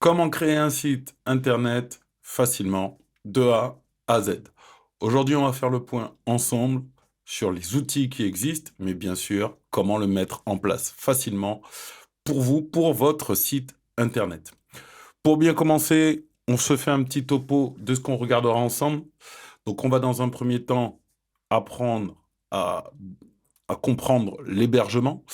Comment créer un site internet facilement de A à Z. Aujourd'hui, on va faire le point ensemble sur les outils qui existent, mais bien sûr, comment le mettre en place facilement pour vous, pour votre site internet. Pour bien commencer, on se fait un petit topo de ce qu'on regardera ensemble. Donc, on va dans un premier temps apprendre à, à comprendre l'hébergement,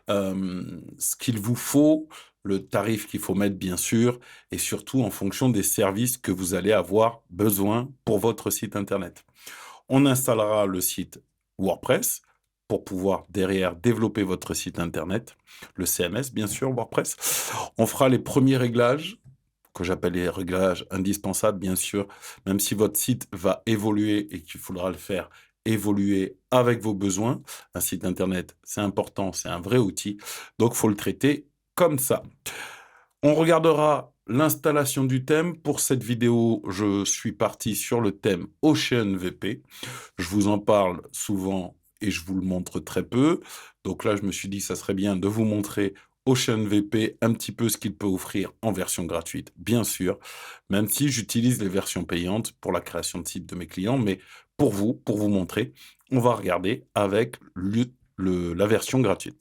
ce qu'il vous faut, le tarif qu'il faut mettre bien sûr, et surtout en fonction des services que vous allez avoir besoin pour votre site internet. On installera le site WordPress pour pouvoir derrière développer votre site internet, le CMS bien sûr, WordPress. On fera les premiers réglages que j'appelle les réglages indispensables, bien sûr, même si votre site va évoluer et qu'il faudra le faire évoluer avec vos besoins. Un site internet, c'est important, c'est un vrai outil, donc il faut le traiter comme ça. On regardera l'installation du thème. Pour cette vidéo, je suis parti sur le thème OceanVP. Je vous en parle souvent et je vous le montre très peu. Donc là, je me suis dit, ça serait bien de vous montrer OceanVP, un petit peu ce qu'il peut offrir en version gratuite, bien sûr, même si j'utilise les versions payantes pour la création de sites de mes clients, mais pour vous montrer, on va regarder avec la version gratuite.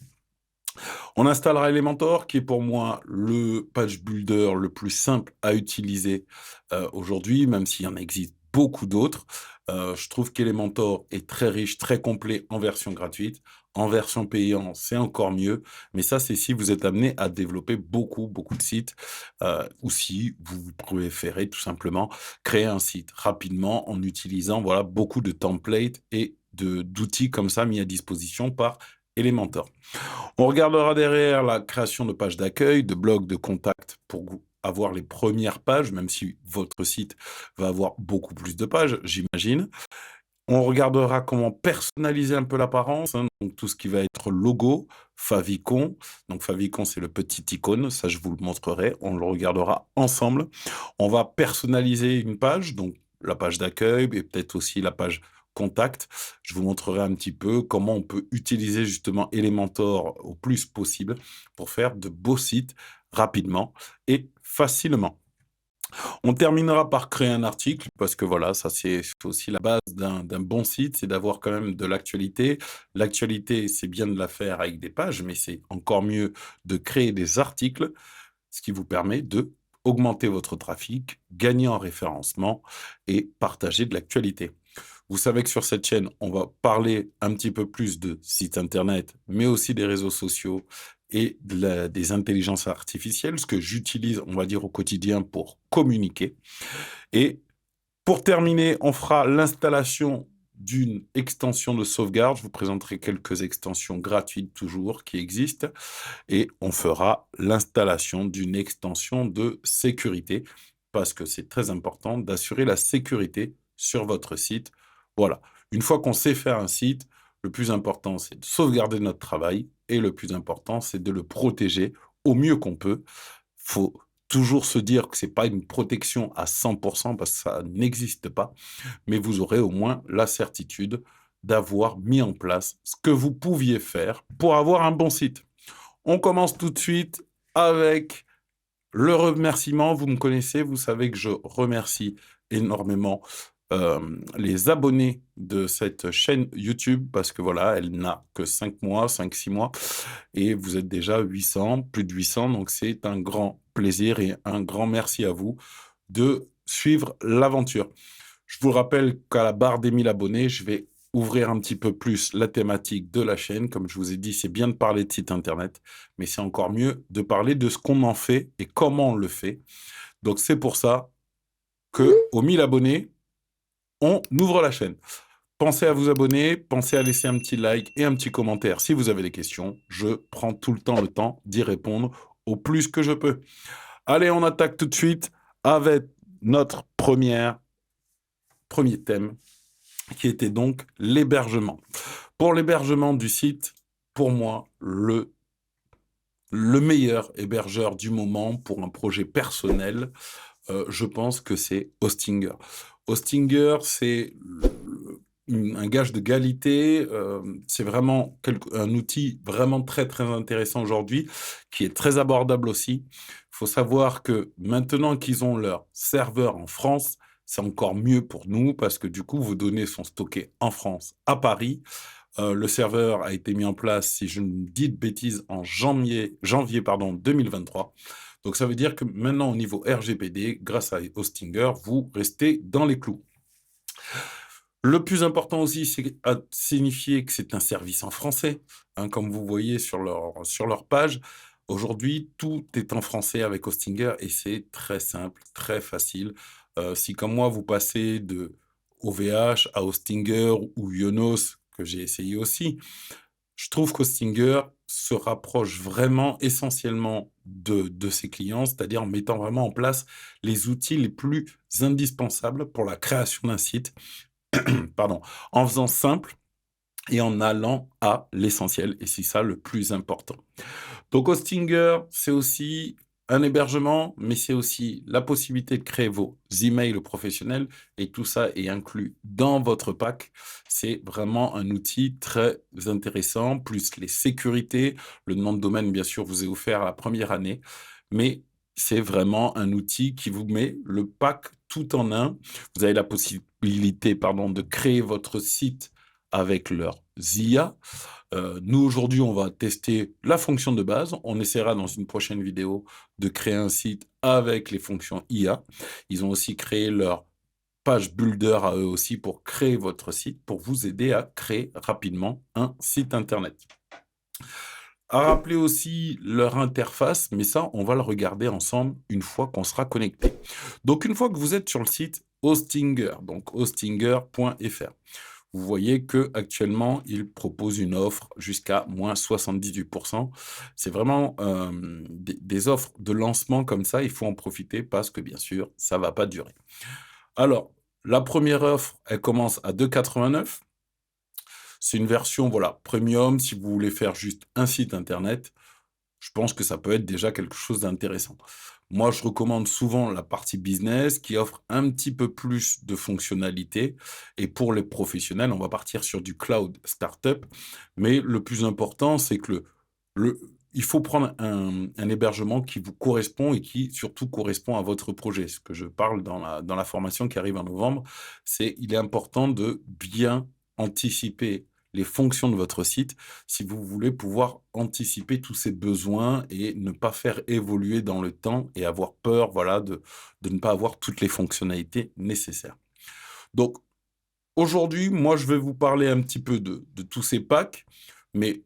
On installera Elementor, qui est pour moi le page builder le plus simple à utiliser aujourd'hui, même s'il y en existe beaucoup d'autres. Je trouve qu'Elementor est très riche, très complet en version gratuite. En version payante, c'est encore mieux. Mais ça, c'est si vous êtes amené à développer beaucoup de sites ou si vous préférez tout simplement créer un site rapidement en utilisant voilà, beaucoup de templates et d'outils comme ça mis à disposition par Elementor. On regardera derrière la création de pages d'accueil, de blogs de contact pour avoir les premières pages, même si votre site va avoir beaucoup plus de pages, j'imagine. On regardera comment personnaliser un peu l'apparence, hein, donc tout ce qui va être logo, favicon. Donc favicon, c'est le petit icône, ça je vous le montrerai, on le regardera ensemble. On va personnaliser une page, donc la page d'accueil et peut-être aussi la page contact. Je vous montrerai un petit peu comment on peut utiliser justement Elementor au plus possible pour faire de beaux sites rapidement et facilement. On terminera par créer un article parce que voilà, ça c'est aussi la base d'un bon site, c'est d'avoir quand même de l'actualité. L'actualité, c'est bien de la faire avec des pages, mais c'est encore mieux de créer des articles, ce qui vous permet de augmenter votre trafic, gagner en référencement et partager de l'actualité. Vous savez que sur cette chaîne, on va parler un petit peu plus de sites internet, mais aussi des réseaux sociaux et des intelligences artificielles, ce que j'utilise, on va dire, au quotidien pour communiquer. Et pour terminer, on fera l'installation d'une extension de sauvegarde. Je vous présenterai quelques extensions gratuites toujours qui existent. Et on fera l'installation d'une extension de sécurité parce que c'est très important d'assurer la sécurité sur votre site. Voilà. Une fois qu'on sait faire un site, le plus important, c'est de sauvegarder notre travail et le plus important, c'est de le protéger au mieux qu'on peut. Faut toujours se dire que c'est pas une protection à 100% parce que ça n'existe pas, mais vous aurez au moins la certitude d'avoir mis en place ce que vous pouviez faire pour avoir un bon site. On commence tout de suite avec le remerciement. Vous me connaissez, vous savez que je remercie énormément les abonnés de cette chaîne YouTube parce que voilà, elle n'a que 5 mois, 5-6 mois et vous êtes déjà 800, plus de 800, donc c'est un grand plaisir et un grand merci à vous de suivre l'aventure. Je vous rappelle qu'à la barre des 1000 abonnés, je vais ouvrir un petit peu plus la thématique de la chaîne. Comme je vous ai dit, c'est bien de parler de site internet, mais c'est encore mieux de parler de ce qu'on en fait et comment on le fait. Donc c'est pour ça qu'aux 1000 abonnés, on ouvre la chaîne. Pensez à vous abonner, pensez à laisser un petit like et un petit commentaire si vous avez des questions. Je prends tout le temps d'y répondre au plus que je peux. Allez, on attaque tout de suite avec notre premier thème qui était donc l'hébergement. Pour l'hébergement du site, pour moi, le meilleur hébergeur du moment pour un projet personnel, je pense que c'est Hostinger. Hostinger, c'est un gage de qualité. C'est vraiment un outil vraiment très, très intéressant aujourd'hui, qui est très abordable aussi. Il faut savoir que maintenant qu'ils ont leur serveur en France, c'est encore mieux pour nous parce que du coup, vos données sont stockées en France, à Paris. Le serveur a été mis en place, si je ne dis de bêtises, en janvier 2023. Donc ça veut dire que maintenant, au niveau RGPD, grâce à Hostinger, vous restez dans les clous. Le plus important aussi, c'est à signifier que c'est un service en français, hein, comme vous voyez sur leur page. Aujourd'hui, tout est en français avec Hostinger et c'est très simple, très facile. Si comme moi, vous passez de OVH à Hostinger ou Yonos, que j'ai essayé aussi, je trouve qu'Hostinger se rapproche vraiment essentiellement de ses clients, c'est-à-dire en mettant vraiment en place les outils les plus indispensables pour la création d'un site, pardon, en faisant simple et en allant à l'essentiel. Et c'est ça le plus important. Donc, Hostinger, c'est aussi un hébergement, mais c'est aussi la possibilité de créer vos emails professionnels et tout ça est inclus dans votre pack. C'est vraiment un outil très intéressant, plus les sécurités. Le nom de domaine, bien sûr, vous est offert la première année, mais c'est vraiment un outil qui vous met le pack tout en un. Vous avez la possibilité, pardon, de créer votre site avec leur IA. Nous, aujourd'hui, on va tester la fonction de base. On essaiera dans une prochaine vidéo de créer un site avec les fonctions IA. Ils ont aussi créé leur page builder à eux aussi pour créer votre site, pour vous aider à créer rapidement un site internet. À rappeler aussi leur interface, mais ça, on va le regarder ensemble une fois qu'on sera connecté. Donc, une fois que vous êtes sur le site Hostinger, donc hostinger.fr, vous voyez que actuellement, il propose une offre jusqu'à moins 78%. C'est vraiment des offres de lancement comme ça, il faut en profiter parce que bien sûr, ça va pas durer. Alors, la première offre, elle commence à 2,89. C'est une version, voilà, premium, si vous voulez faire juste un site internet. Je pense que ça peut être déjà quelque chose d'intéressant. Moi, je recommande souvent la partie business qui offre un petit peu plus de fonctionnalités. Et pour les professionnels, on va partir sur du cloud startup. Mais le plus important, c'est que il faut prendre un hébergement qui vous correspond et qui surtout correspond à votre projet. Ce que je parle dans la formation qui arrive en novembre, c'est il est important de bien anticiper les fonctions de votre site si vous voulez pouvoir anticiper tous ces besoins et ne pas faire évoluer dans le temps et avoir peur, voilà, de ne pas avoir toutes les fonctionnalités nécessaires. Donc, aujourd'hui, moi, je vais vous parler un petit peu de tous ces packs, mais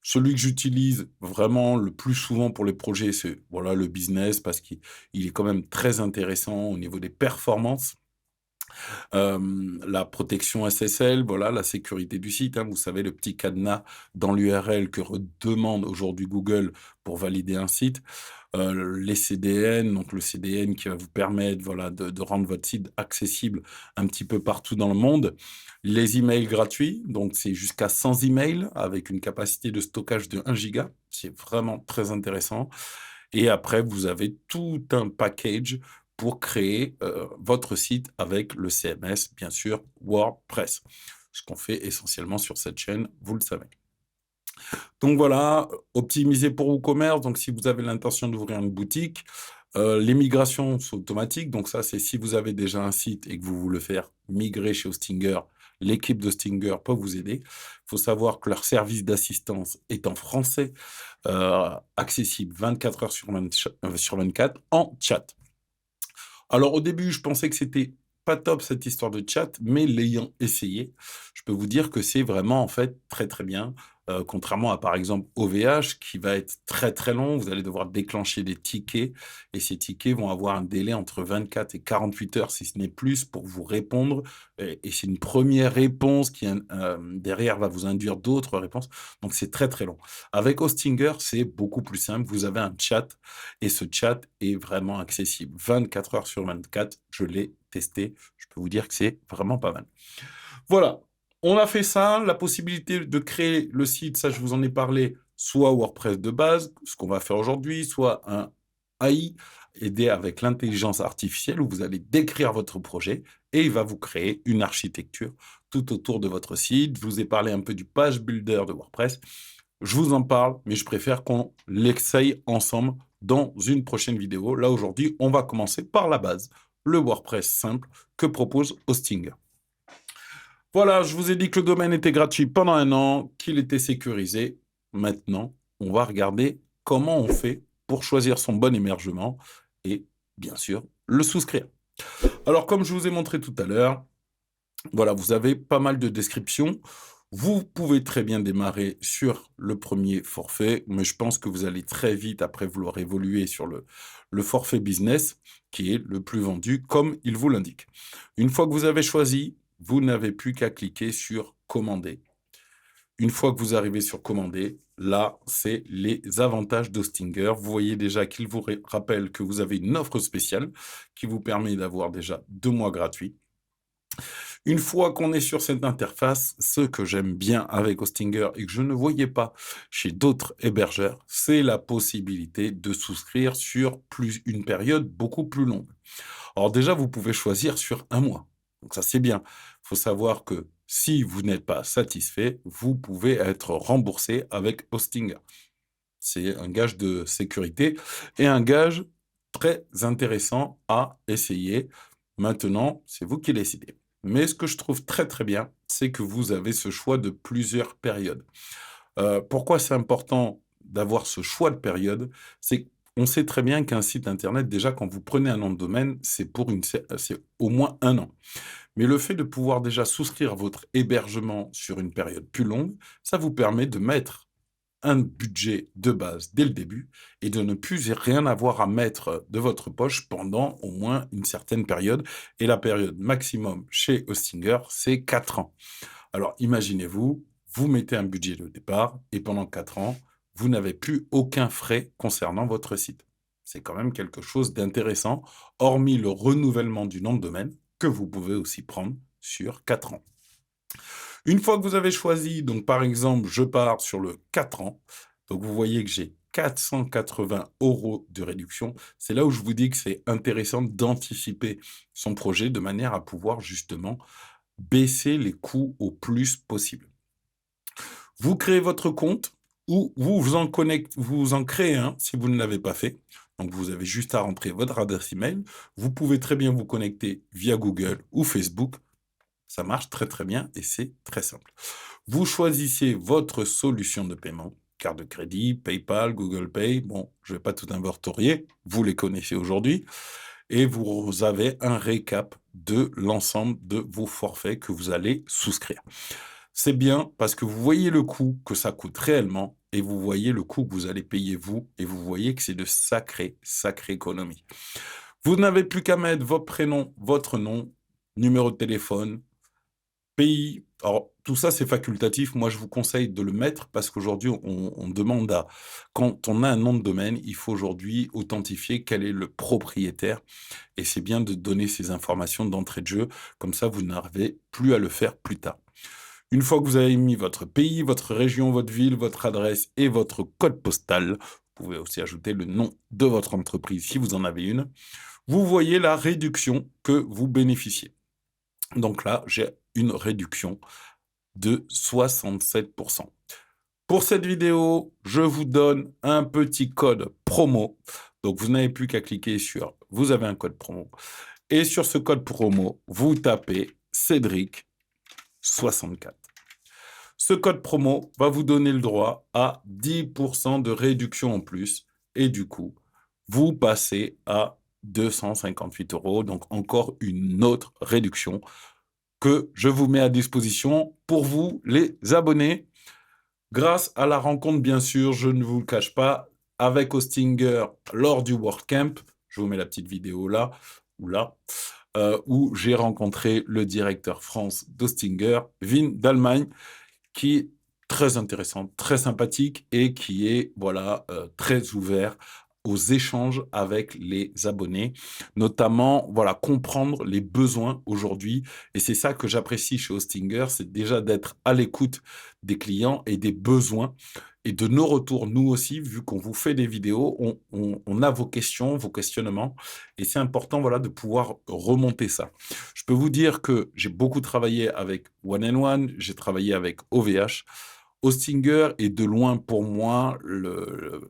celui que j'utilise vraiment le plus souvent pour les projets, c'est voilà, le business parce qu'il est quand même très intéressant au niveau des performances. La protection SSL, voilà, la sécurité du site, hein, vous savez, le petit cadenas dans l'URL que demande aujourd'hui Google pour valider un site. Les CDN, donc le CDN qui va vous permettre, voilà, de rendre votre site accessible un petit peu partout dans le monde. Les emails gratuits, donc c'est jusqu'à 100 emails avec une capacité de stockage de 1 giga. C'est vraiment très intéressant. Et après, vous avez tout un package pour créer votre site avec le CMS, bien sûr, WordPress. Ce qu'on fait essentiellement sur cette chaîne, vous le savez. Donc voilà, optimiser pour vos commerces. Donc si vous avez l'intention d'ouvrir une boutique, les migrations sont automatiques. Donc ça, c'est si vous avez déjà un site et que vous voulez faire migrer chez Hostinger, l'équipe d'Hostinger peut vous aider. Il faut savoir que leur service d'assistance est en français, accessible 24 heures sur 24 en chat. Alors au début, je pensais que c'était pas top cette histoire de chat, mais l'ayant essayé, je peux vous dire que c'est vraiment en fait très très bien. Contrairement à par exemple OVH qui va être très très long, vous allez devoir déclencher des tickets et ces tickets vont avoir un délai entre 24 et 48 heures si ce n'est plus pour vous répondre et c'est une première réponse qui derrière va vous induire d'autres réponses. Donc c'est très très long. Avec Hostinger, c'est beaucoup plus simple. Vous avez un chat et ce chat est vraiment accessible 24 heures sur 24. Je l'ai testé. Je peux vous dire que c'est vraiment pas mal. Voilà, on a fait ça. La possibilité de créer le site, ça, je vous en ai parlé, soit WordPress de base, ce qu'on va faire aujourd'hui, soit un AI. aider avec l'intelligence artificielle où vous allez décrire votre projet et il va vous créer une architecture tout autour de votre site. Je vous ai parlé un peu du page builder de WordPress. Je vous en parle, mais je préfère qu'on l'essaye ensemble dans une prochaine vidéo. Là, aujourd'hui, on va commencer par la base, le WordPress simple que propose Hostinger. Voilà, je vous ai dit que le domaine était gratuit pendant 1 an, qu'il était sécurisé. Maintenant, on va regarder comment on fait pour choisir son bon hébergement et, bien sûr, le souscrire. Alors, comme je vous ai montré tout à l'heure, voilà, vous avez pas mal de descriptions. Vous pouvez très bien démarrer sur le premier forfait, mais je pense que vous allez très vite après vouloir évoluer sur le forfait business, qui est le plus vendu, comme il vous l'indique. Une fois que vous avez choisi, vous n'avez plus qu'à cliquer sur commander. Une fois que vous arrivez sur commander, là, c'est les avantages d'Hostinger. Vous voyez déjà qu'il vous rappelle que vous avez une offre spéciale qui vous permet d'avoir déjà 2 mois gratuits. Une fois qu'on est sur cette interface, ce que j'aime bien avec Hostinger et que je ne voyais pas chez d'autres hébergeurs, c'est la possibilité de souscrire sur une période beaucoup plus longue. Alors déjà, vous pouvez choisir sur 1 mois. Donc ça, c'est bien. Il faut savoir que si vous n'êtes pas satisfait, vous pouvez être remboursé avec Hostinger. C'est un gage de sécurité et un gage très intéressant à essayer. Maintenant, c'est vous qui décidez. Mais ce que je trouve très très bien, c'est que vous avez ce choix de plusieurs périodes. Pourquoi c'est important d'avoir ce choix de période? C'est qu'on sait très bien qu'un site internet, déjà quand vous prenez un nom de domaine, c'est au moins 1 an. Mais le fait de pouvoir déjà souscrire votre hébergement sur une période plus longue, ça vous permet de mettre un budget de base dès le début et de ne plus rien avoir à mettre de votre poche pendant au moins une certaine période. Et la période maximum chez Hostinger, c'est 4 ans. Alors imaginez-vous, vous mettez un budget de départ et pendant 4 ans, vous n'avez plus aucun frais concernant votre site. C'est quand même quelque chose d'intéressant, hormis le renouvellement du nom de domaine que vous pouvez aussi prendre sur 4 ans. Une fois que vous avez choisi, donc par exemple, je pars sur le 4 ans, donc vous voyez que j'ai 480 € de réduction. C'est là où je vous dis que c'est intéressant d'anticiper son projet de manière à pouvoir justement baisser les coûts au plus possible. Vous créez votre compte ou vous en créez un si vous ne l'avez pas fait. Donc vous avez juste à rentrer votre adresse email. Vous pouvez très bien vous connecter via Google ou Facebook. Ça marche très très bien et c'est très simple. Vous choisissez votre solution de paiement, carte de crédit, PayPal, Google Pay. Bon, je ne vais pas tout inventorier, vous les connaissez aujourd'hui. Et vous avez un récap de l'ensemble de vos forfaits que vous allez souscrire. C'est bien parce que vous voyez le coût que ça coûte réellement et vous voyez le coût que vous allez payer vous et vous voyez que c'est de sacrées économies. Vous n'avez plus qu'à mettre votre prénom, votre nom, numéro de téléphone, pays. Alors, tout ça, c'est facultatif. Moi, je vous conseille de le mettre parce qu'aujourd'hui, on demande quand on a un nom de domaine, il faut aujourd'hui authentifier quel est le propriétaire. Et c'est bien de donner ces informations d'entrée de jeu. Comme ça, vous n'arrivez plus à le faire plus tard. Une fois que vous avez mis votre pays, votre région, votre ville, votre adresse et votre code postal, vous pouvez aussi ajouter le nom de votre entreprise si vous en avez une, vous voyez la réduction que vous bénéficiez. Donc là, j'ai une réduction de 67%. Pour cette vidéo, je vous donne un petit code promo. Donc, vous n'avez plus qu'à cliquer sur « Vous avez un code promo ». Et sur ce code promo, vous tapez Cédric 64. Ce code promo va vous donner le droit à 10% de réduction en plus. Et du coup, vous passez à 258 €. Donc, encore une autre réduction que je vous mets à disposition pour vous, les abonnés. Grâce à la rencontre, bien sûr, je ne vous le cache pas, avec Hostinger lors du WordCamp, je vous mets la petite vidéo là, ou là, où j'ai rencontré le directeur France d'Hostinger, Vin d'Allemagne, qui est très intéressant, très sympathique et qui est voilà, très ouvert aux échanges avec les abonnés, notamment, voilà, comprendre les besoins aujourd'hui. Et c'est ça que j'apprécie chez Hostinger, c'est déjà d'être à l'écoute des clients et des besoins et de nos retours, nous aussi, vu qu'on vous fait des vidéos, on a vos questions, vos questionnements, et c'est important, voilà, de pouvoir remonter ça. Je peux vous dire que j'ai beaucoup travaillé avec One and One, j'ai travaillé avec OVH. Hostinger est de loin pour moi le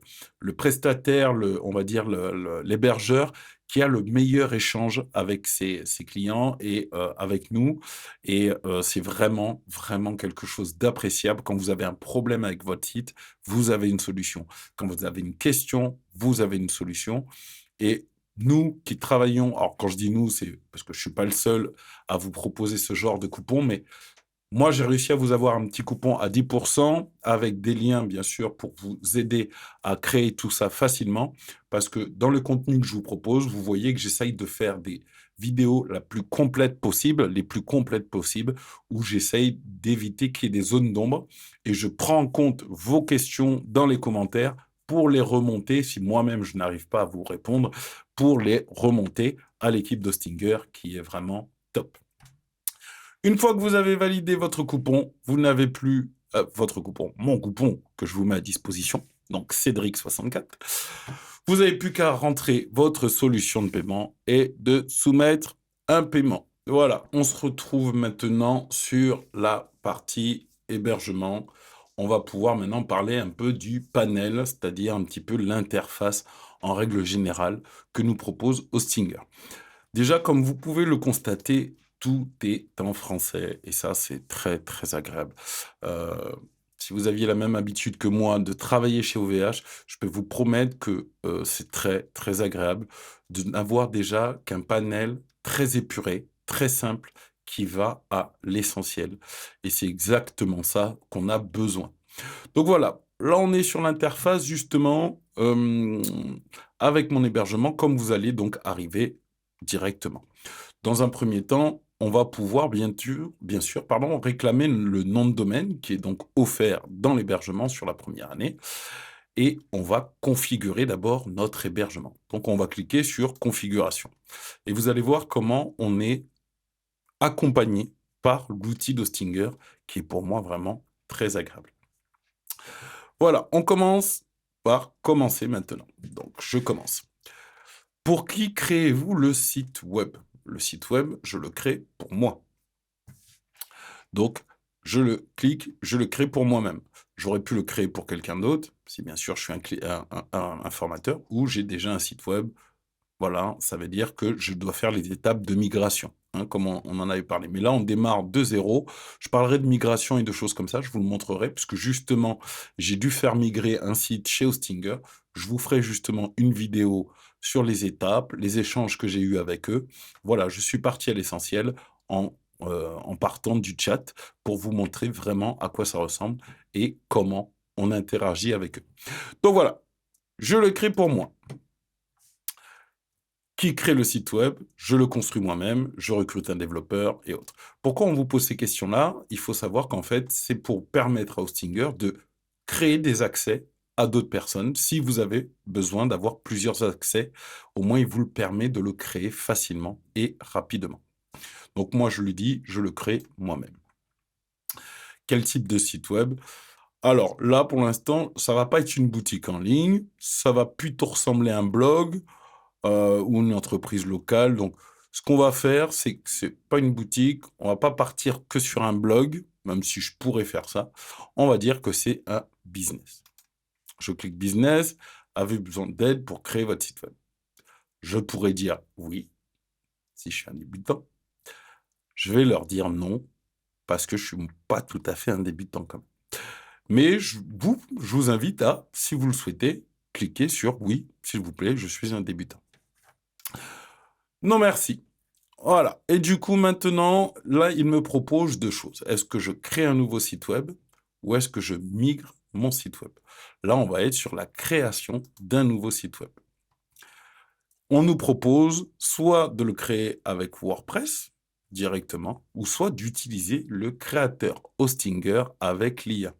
prestataire, on va dire l'hébergeur qui a le meilleur échange avec ses clients et avec nous. Et c'est vraiment, vraiment quelque chose d'appréciable. Quand vous avez un problème avec votre site, vous avez une solution. Quand vous avez une question, vous avez une solution. Et nous qui travaillons, alors quand je dis nous, c'est parce que je ne suis pas le seul à vous proposer ce genre de coupon, mais moi, j'ai réussi à vous avoir un petit coupon à 10% avec des liens, bien sûr, pour vous aider à créer tout ça facilement. Parce que dans le contenu que je vous propose, vous voyez que j'essaye de faire des vidéos la plus complète possible, les plus complètes possibles, où j'essaye d'éviter qu'il y ait des zones d'ombre. Et je prends en compte vos questions dans les commentaires pour les remonter, si moi-même je n'arrive pas à vous répondre, pour les remonter à l'équipe d'Hostinger qui est vraiment top. Une fois que vous avez validé votre coupon, vous n'avez plus votre coupon, mon coupon que je vous mets à disposition, donc Cédric64. Vous n'avez plus qu'à rentrer votre solution de paiement et de soumettre un paiement. Voilà, on se retrouve maintenant sur la partie hébergement. On va pouvoir maintenant parler un peu du panel, c'est-à-dire un petit peu l'interface en règle générale que nous propose Hostinger. Déjà, comme vous pouvez le constater, tout est en français et ça, c'est très, très agréable. Heu, si vous aviez la même habitude que moi de travailler chez OVH, je peux vous promettre que, c'est très, très agréable de n'avoir déjà qu'un panel très épuré, très simple, qui va à l'essentiel et c'est exactement ça qu'on a besoin. Donc voilà, là, on est sur l'interface justement, avec mon hébergement, comme vous allez donc arriver directement. Dans un premier temps, on va pouvoir bien sûr, pardon, réclamer le nom de domaine qui est donc offert dans l'hébergement sur la première année et on va configurer d'abord notre hébergement. Donc on va cliquer sur configuration et vous allez voir comment on est accompagné par l'outil d'Hostinger qui est pour moi vraiment très agréable. Voilà, on commence par commencer maintenant. Donc je commence. Pour qui créez-vous le site web? Le site web, je le crée pour moi. Donc, je le clique, je le crée pour moi-même. J'aurais pu le créer pour quelqu'un d'autre, si bien sûr je suis un formateur, ou j'ai déjà un site web. Voilà, ça veut dire que je dois faire les étapes de migration, hein, comme on en avait parlé. Mais là, on démarre de zéro. Je parlerai de migration et de choses comme ça, je vous le montrerai, puisque justement, j'ai dû faire migrer un site chez Hostinger. Je vous ferai justement une vidéo sur les étapes, les échanges que j'ai eus avec eux. Voilà, je suis parti à l'essentiel en partant du chat pour vous montrer vraiment à quoi ça ressemble et comment on interagit avec eux. Donc voilà, je le crée pour moi. Qui crée le site web? Je le construis moi-même, je recrute un développeur et autres. Pourquoi on vous pose ces questions-là? Il faut savoir qu'en fait, c'est pour permettre à Hostinger de créer des accès à d'autres personnes. Si vous avez besoin d'avoir plusieurs accès, au moins il vous le permet de le créer facilement et rapidement. Donc moi, je lui dis, je le crée moi-même. Quel type de site web? Alors là, pour l'instant, ça va pas être une boutique en ligne, ça va plutôt ressembler à un blog, ou une entreprise locale. Donc, ce qu'on va faire, c'est que c'est pas une boutique, on va pas partir que sur un blog, même si je pourrais faire ça. On va dire que c'est un business. Je clique business, avez besoin d'aide pour créer votre site web. Je pourrais dire oui, si je suis un débutant. Je vais leur dire non, parce que je suis pas tout à fait un débutant quand même. Mais je vous invite à, si vous le souhaitez, cliquer sur oui, s'il vous plaît, je suis un débutant. Non, merci. Voilà. Et du coup, maintenant, là, il me propose deux choses. Est-ce que je crée un nouveau site web ou est-ce que je migre mon site web? Là, on va être sur la création d'un nouveau site web. On nous propose soit de le créer avec WordPress directement, ou soit d'utiliser le créateur Hostinger avec l'IA.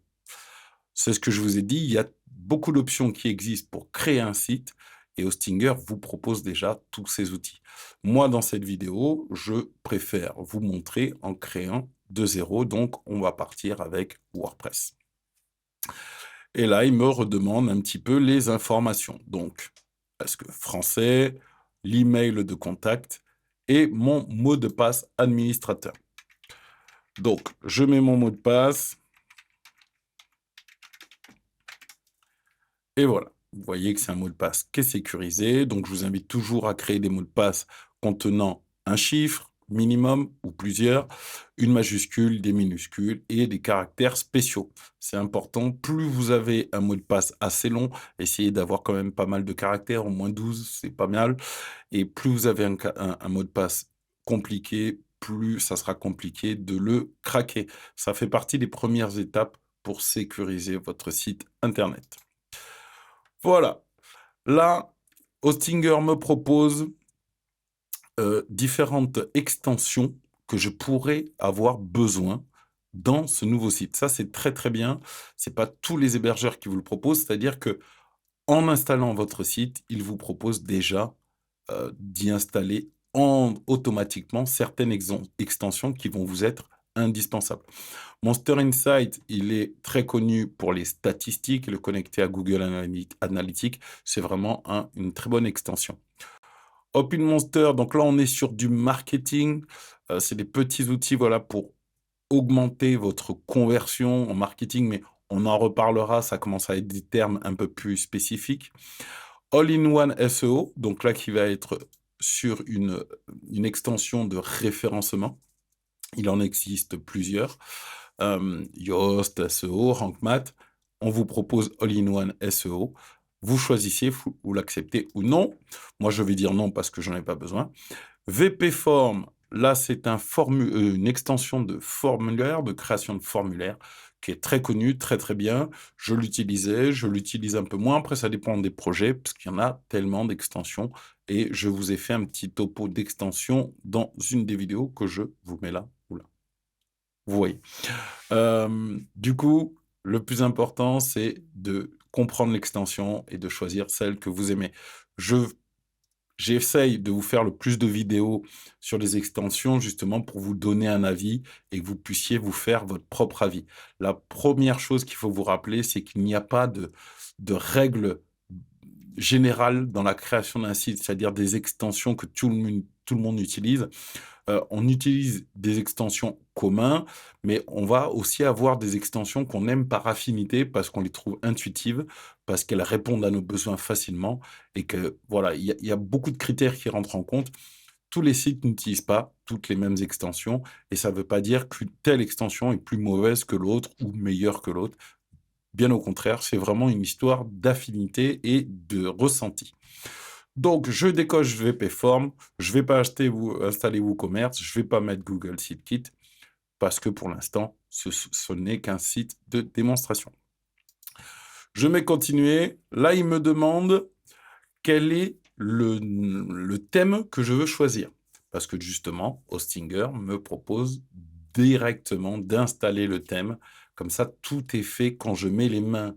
C'est ce que je vous ai dit, il y a beaucoup d'options qui existent pour créer un site. et Hostinger vous propose déjà tous ces outils. Moi, dans cette vidéo, je préfère vous montrer en créant de zéro, donc on va partir avec WordPress. Et là, il me redemande un petit peu les informations. Donc, est-ce que français, l'email de contact et mon mot de passe administrateur. Donc, je mets mon mot de passe. Et voilà. Vous voyez que c'est un mot de passe qui est sécurisé. Donc, je vous invite toujours à créer des mots de passe contenant un chiffre minimum ou plusieurs, une majuscule, des minuscules et des caractères spéciaux. C'est important. Plus vous avez un mot de passe assez long, essayez d'avoir quand même pas mal de caractères, au moins 12, c'est pas mal. Et plus vous avez un mot de passe compliqué, plus ça sera compliqué de le craquer. Ça fait partie des premières étapes pour sécuriser votre site internet. Voilà. Là, Hostinger me propose différentes extensions que je pourrais avoir besoin dans ce nouveau site. Ça, c'est très, très bien. C'est pas tous les hébergeurs qui vous le proposent. C'est-à-dire que en installant votre site, ils vous proposent déjà d'y installer automatiquement certaines extensions qui vont vous être indispensables. Monster Insight, il est très connu pour les statistiques, le connecter à Google Analytics, c'est vraiment une très bonne extension. Open Monster, donc là on est sur du marketing, c'est des petits outils voilà, pour augmenter votre conversion en marketing, mais on en reparlera, ça commence à être des termes un peu plus spécifiques. All-in-one SEO, donc là qui va être sur une extension de référencement. Il en existe plusieurs. Yoast, SEO, RankMath. On vous propose All-in-one SEO. Vous choisissez, vous l'acceptez ou non. Moi, je vais dire non parce que j'en ai pas besoin. VP Form, là, c'est une extension de formulaire, de création de formulaire, qui est très connue, très très bien. Je l'utilise un peu moins. Après, ça dépend des projets, parce qu'il y en a tellement d'extensions. Et je vous ai fait un petit topo d'extension dans une des vidéos que je vous mets là ou là. Vous voyez. Du coup, le plus important, c'est de comprendre l'extension et de choisir celle que vous aimez. J'essaye de vous faire le plus de vidéos sur les extensions, justement, pour vous donner un avis et que vous puissiez vous faire votre propre avis. La première chose qu'il faut vous rappeler, c'est qu'il n'y a pas de règles générales dans la création d'un site, c'est-à-dire des extensions que tout le monde utilise. On utilise des extensions communes, mais on va aussi avoir des extensions qu'on aime par affinité parce qu'on les trouve intuitives, parce qu'elles répondent à nos besoins facilement et que voilà, il y a beaucoup de critères qui rentrent en compte. Tous les sites n'utilisent pas toutes les mêmes extensions et ça ne veut pas dire qu'une telle extension est plus mauvaise que l'autre ou meilleure que l'autre. Bien au contraire, c'est vraiment une histoire d'affinité et de ressenti. Donc, je décoche VP Form, je ne vais pas installer WooCommerce, je ne vais pas mettre Google SiteKit, parce que pour l'instant, ce n'est qu'un site de démonstration. Je mets continuer. Là, il me demande quel est le thème que je veux choisir. Parce que justement, Hostinger me propose directement d'installer le thème. Comme ça, tout est fait quand je mets les mains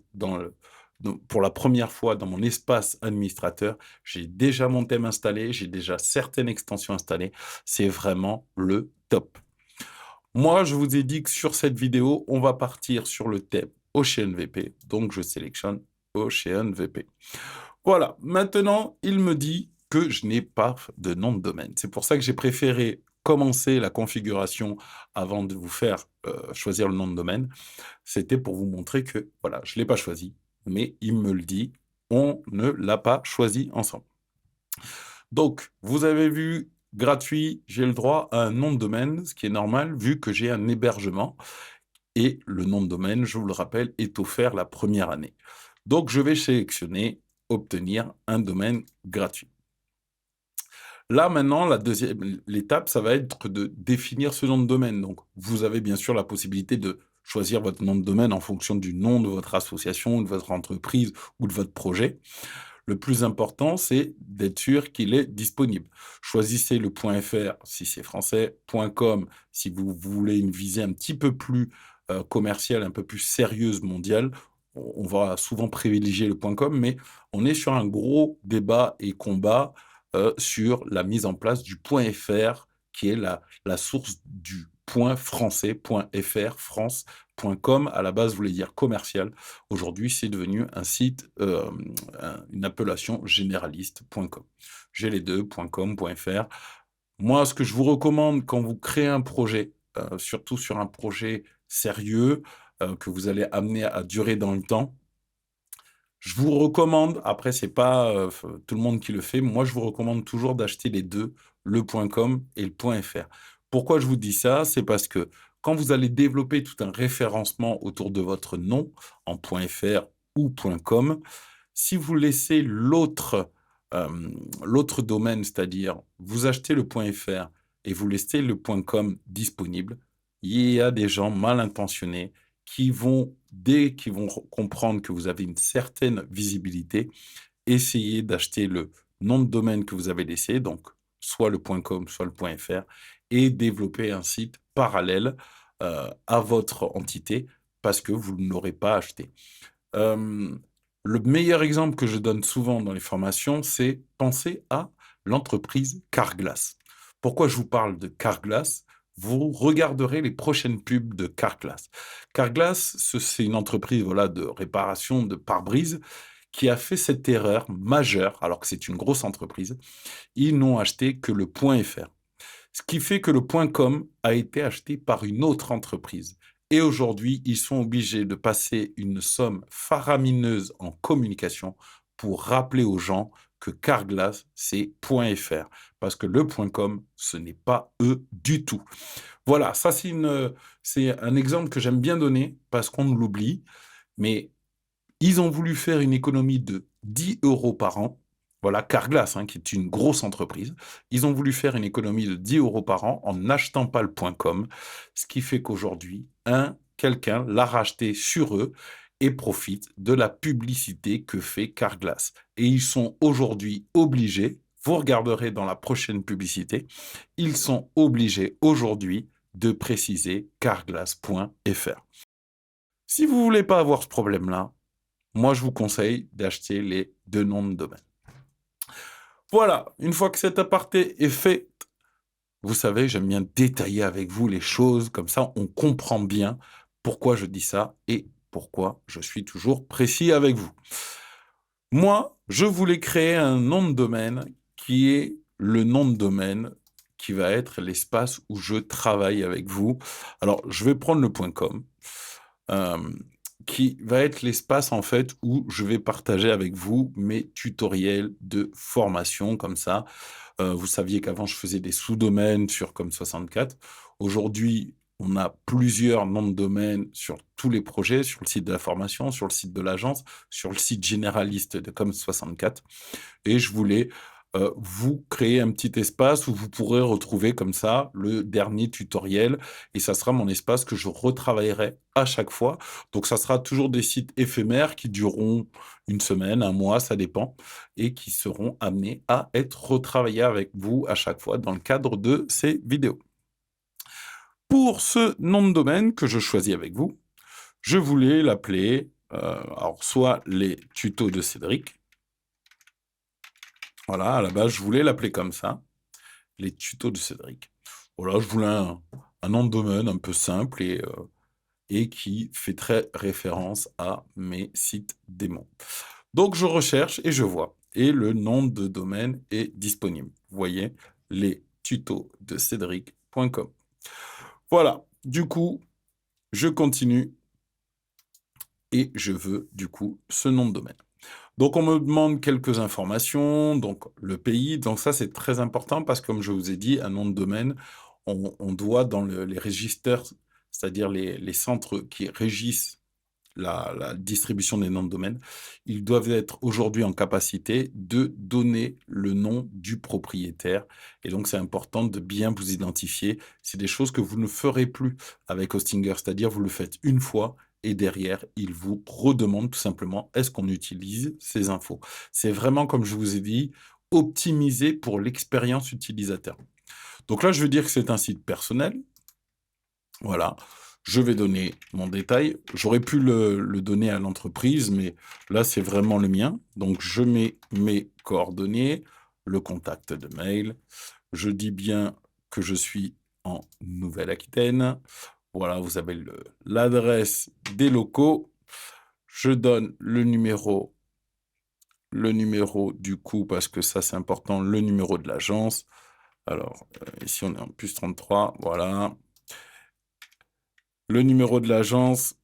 pour la première fois dans mon espace administrateur. J'ai déjà mon thème installé, j'ai déjà certaines extensions installées. C'est vraiment le top. Moi, je vous ai dit que sur cette vidéo, on va partir sur le thème OceanVP. Donc, je sélectionne OceanVP. Voilà, maintenant, il me dit que je n'ai pas de nom de domaine. C'est pour ça que j'ai préféré commencer la configuration avant de vous faire choisir le nom de domaine. C'était pour vous montrer que, voilà, je ne l'ai pas choisi, mais il me le dit, on ne l'a pas choisi ensemble. Donc, vous avez vu, gratuit, j'ai le droit à un nom de domaine, ce qui est normal, vu que j'ai un hébergement. Et le nom de domaine, je vous le rappelle, est offert la première année. Donc, je vais sélectionner « Obtenir un domaine gratuit ». Là, maintenant, l'étape, ça va être de définir ce nom de domaine. Donc, vous avez bien sûr la possibilité de choisir votre nom de domaine en fonction du nom de votre association, de votre entreprise ou de votre projet. Le plus important, c'est d'être sûr qu'il est disponible. Choisissez le .fr si c'est français, .com si vous voulez une visée un petit peu plus commerciale, un peu plus sérieuse mondiale, on va souvent privilégier le .com, mais on est sur un gros débat et combat, sur la mise en place du .fr qui est la source du point français, .fr, France, .com. À la base voulait dire commercial. Aujourd'hui, c'est devenu un site, une appellation généraliste, .com. J'ai les 2, .com, .fr. Moi, ce que je vous recommande quand vous créez un projet, surtout sur un projet sérieux, que vous allez amener à durer dans le temps, je vous recommande, après c'est pas, f tout le monde qui le fait, moi je vous recommande toujours d'acheter les 2, le .com et le .fr. Pourquoi je vous dis ça? C'est parce que quand vous allez développer tout un référencement autour de votre nom en .fr ou .com, si vous laissez l'autre domaine, c'est-à-dire vous achetez le .fr et vous laissez le .com disponible, il y a des gens mal intentionnés qui vont, dès qu'ils vont comprendre que vous avez une certaine visibilité, essayer d'acheter le nom de domaine que vous avez laissé, donc soit le .com, soit le .fr, et développer un site parallèle à votre entité parce que vous ne l'aurez pas acheté. Hem, le meilleur exemple que je donne souvent dans les formations, c'est penser à l'entreprise Carglass. Pourquoi je vous parle de Carglass? Vous regarderez les prochaines pubs de Carglass. Carglass, c'est une entreprise, voilà, de réparation de pare-brise qui a fait cette erreur majeure, alors que c'est une grosse entreprise. Ils n'ont acheté que le .fr. Ce qui fait que le .com a été acheté par une autre entreprise et aujourd'hui, ils sont obligés de passer une somme faramineuse en communication pour rappeler aux gens que Carglass, c'est .fr parce que le .com, ce n'est pas eux du tout. Voilà, ça c'est un exemple que j'aime bien donner parce qu'on l'oublie, mais ils ont voulu faire une économie de 10 € par an. Voilà, Carglass, hein, qui est une grosse entreprise. Ils ont voulu faire une économie de 10 € par an en n'achetant pas le .com, ce qui fait qu'aujourd'hui, quelqu'un l'a racheté sur eux et profite de la publicité que fait Carglass. Et ils sont aujourd'hui obligés, vous regarderez dans la prochaine publicité, ils sont obligés aujourd'hui de préciser carglass.fr. Si vous voulez pas avoir ce problème-là, moi, je vous conseille d'acheter les 2 noms de domaine. Voilà, une fois que cet aparté est fait, vous savez, j'aime bien détailler avec vous les choses, comme ça on comprend bien pourquoi je dis ça et pourquoi je suis toujours précis avec vous. Moi, je voulais créer un nom de domaine qui est le nom de domaine qui va être l'espace où je travaille avec vous. Alors, je vais prendre le .com. Hem, qui va être l'espace, en fait, où je vais partager avec vous mes tutoriels de formation comme ça. Vous saviez qu'avant je faisais des sous-domaines sur Com64. Aujourd'hui, on a plusieurs noms de domaine sur tous les projets, sur le site de la formation, sur le site de l'agence, sur le site généraliste de Com64 et je voulais, vous créer un petit espace où vous pourrez retrouver comme ça le dernier tutoriel et ça sera mon espace que je retravaillerai à chaque fois. Donc ça sera toujours des sites éphémères qui dureront une semaine, un mois, ça dépend et qui seront amenés à être retravaillés avec vous à chaque fois dans le cadre de ces vidéos. Pour ce nom de domaine que je choisis avec vous, je voulais l'appeler, alors soit les tutos de Cédric. Voilà, à la base, je voulais l'appeler comme ça, les tutos de Cédric. Voilà, je voulais un nom de domaine un peu simple et qui fait très référence à mes sites démos. Donc je recherche et je vois et le nom de domaine est disponible. Vous voyez? Les tutos de Cédric.com. Voilà, du coup, je continue et je veux, du coup, ce nom de domaine. Donc on me demande quelques informations, donc le pays, donc ça c'est très important parce que comme je vous ai dit, un nom de domaine, on doit dans les registres, c'est-à-dire les centres qui régissent la distribution des noms de domaine, ils doivent être aujourd'hui en capacité de donner le nom du propriétaire et donc c'est important de bien vous identifier. C'est des choses que vous ne ferez plus avec Hostinger, c'est-à-dire vous le faites une fois et derrière, il vous redemande tout simplement: «Est-ce qu'on utilise ces infos?» C'est vraiment, comme je vous ai dit, optimisé pour l'expérience utilisateur. Donc là, je veux dire que c'est un site personnel, voilà. Je vais donner mon détail. J'aurais pu le donner à l'entreprise, mais là, c'est vraiment le mien. Donc, je mets mes coordonnées, le contact de mail. Je dis bien que je suis en Nouvelle-Aquitaine. Voilà, vous avez l'adresse des locaux. Je donne le numéro du coup, parce que ça, c'est important, le numéro de l'agence. Alors, ici, on est en plus 33, voilà. Le numéro de l'agence,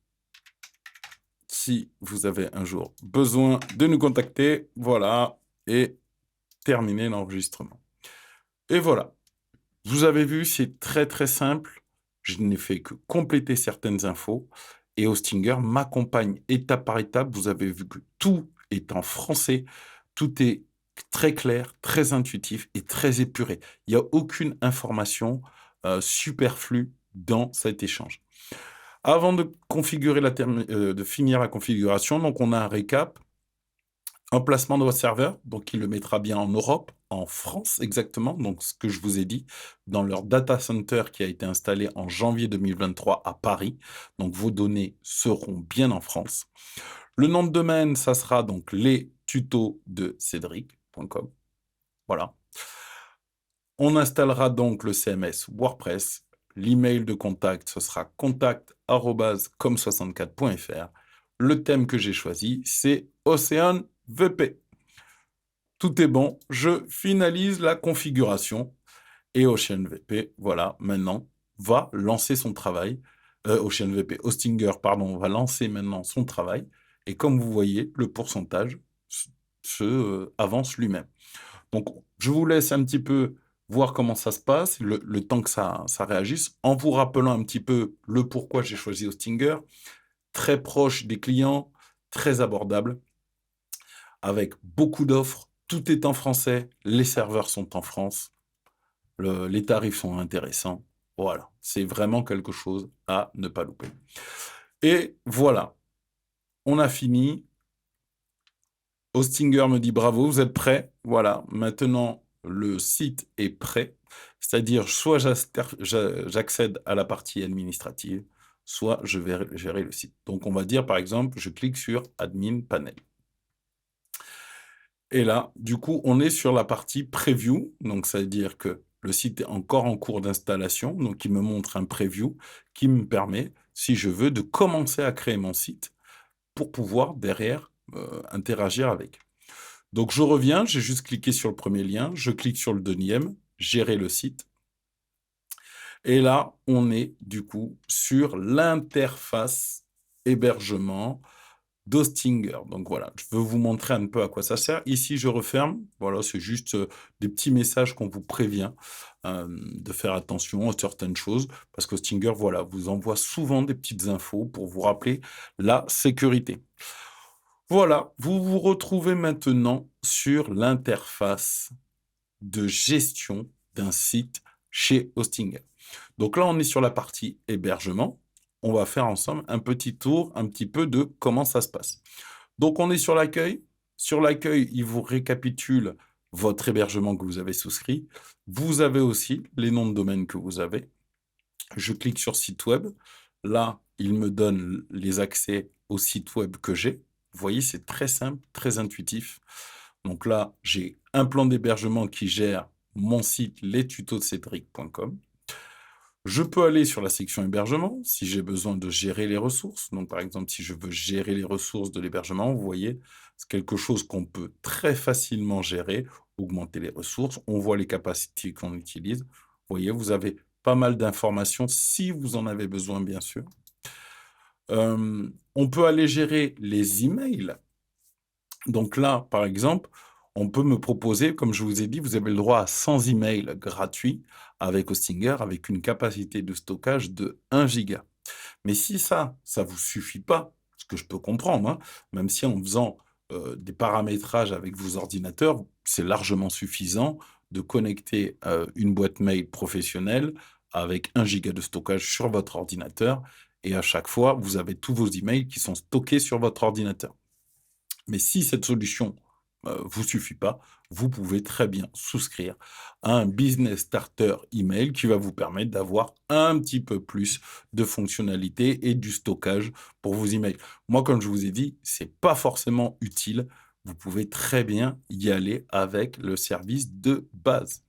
si vous avez un jour besoin de nous contacter, voilà, et terminer l'enregistrement. Et voilà, vous avez vu, c'est très très simple. Je n'ai fait que compléter certaines infos et Hostinger m'accompagne étape par étape. Vous avez vu que tout est en français, tout est très clair, très intuitif et très épuré. Il n'y a aucune information superflue dans cet échange. Avant de configurer de finir la configuration, donc on a un récap, emplacement de votre serveur, donc il le mettra bien en Europe, en France exactement, donc ce que je vous ai dit, dans leur data center qui a été installé en janvier 2023 à Paris. Donc vos données seront bien en France. Le nom de domaine, ça sera donc lestutos de Cédric.com. Voilà. On installera donc le CMS WordPress. L'email de contact, ce sera contact@com64.fr. Le thème que j'ai choisi, c'est Ocean VP. Tout est bon, je finalise la configuration et Ocean VP, voilà, maintenant, va lancer son travail. Ocean VP, Hostinger, pardon, va lancer maintenant son travail. Et comme vous voyez, le pourcentage avance lui-même. Donc, je vous laisse un petit peu voir comment ça se passe, le temps que ça réagisse, en vous rappelant un petit peu le pourquoi j'ai choisi Hostinger, très proche des clients, très abordable, avec beaucoup d'offres, tout est en français, les serveurs sont en France, les tarifs sont intéressants. Voilà, c'est vraiment quelque chose à ne pas louper. Et voilà, on a fini. Hostinger me dit bravo, vous êtes prêts? Voilà, maintenant le site est prêt. C'est-à-dire, soit j'accède à la partie administrative, soit je vais gérer le site. Donc, on va dire, par exemple, je clique sur Admin Panel. Et là, du coup, on est sur la partie Preview. Donc, ça veut dire que le site est encore en cours d'installation. Donc, il me montre un preview qui me permet, si je veux, de commencer à créer mon site pour pouvoir, derrière, interagir avec. Donc, je reviens, j'ai juste cliqué sur le premier lien, je clique sur le deuxième, gérer le site. Et là, on est du coup sur l'interface hébergement d'Hostinger. Donc voilà, je veux vous montrer un peu à quoi ça sert. Ici, je referme. Voilà, c'est juste des petits messages qu'on vous prévient de faire attention à certaines choses parce qu'Hostinger, voilà, vous envoie souvent des petites infos pour vous rappeler la sécurité. Voilà, vous vous retrouvez maintenant sur l'interface de gestion d'un site chez Hostinger. Donc là, on est sur la partie hébergement. On va faire ensemble un petit tour, un petit peu de comment ça se passe. Donc, on est sur l'accueil. Sur l'accueil, il vous récapitule votre hébergement que vous avez souscrit. Vous avez aussi les noms de domaine que vous avez. Je clique sur site web. Là, il me donne les accès au site web que j'ai. Vous voyez, c'est très simple, très intuitif. Donc là, j'ai un plan d'hébergement qui gère mon site lestutos-de-cédric.com. Je peux aller sur la section hébergement si j'ai besoin de gérer les ressources. Donc, par exemple, si je veux gérer les ressources de l'hébergement, vous voyez, c'est quelque chose qu'on peut très facilement gérer, augmenter les ressources. On voit les capacités qu'on utilise. Vous voyez, vous avez pas mal d'informations si vous en avez besoin, bien sûr. On peut aller gérer les emails. Donc là, par exemple, on peut me proposer, comme je vous ai dit, vous avez le droit à 100 emails gratuits avec Hostinger, avec une capacité de stockage de 1 giga. Mais si ça vous suffit pas, ce que je peux comprendre, hein, même si en faisant des paramétrages avec vos ordinateurs, c'est largement suffisant de connecter une boîte mail professionnelle avec 1 giga de stockage sur votre ordinateur, et à chaque fois, vous avez tous vos emails qui sont stockés sur votre ordinateur. Mais si cette solution vous suffit pas, vous pouvez très bien souscrire à un business starter email qui va vous permettre d'avoir un petit peu plus de fonctionnalités et du stockage pour vos emails. Moi, comme je vous ai dit, c'est pas forcément utile. Vous pouvez très bien y aller avec le service de base.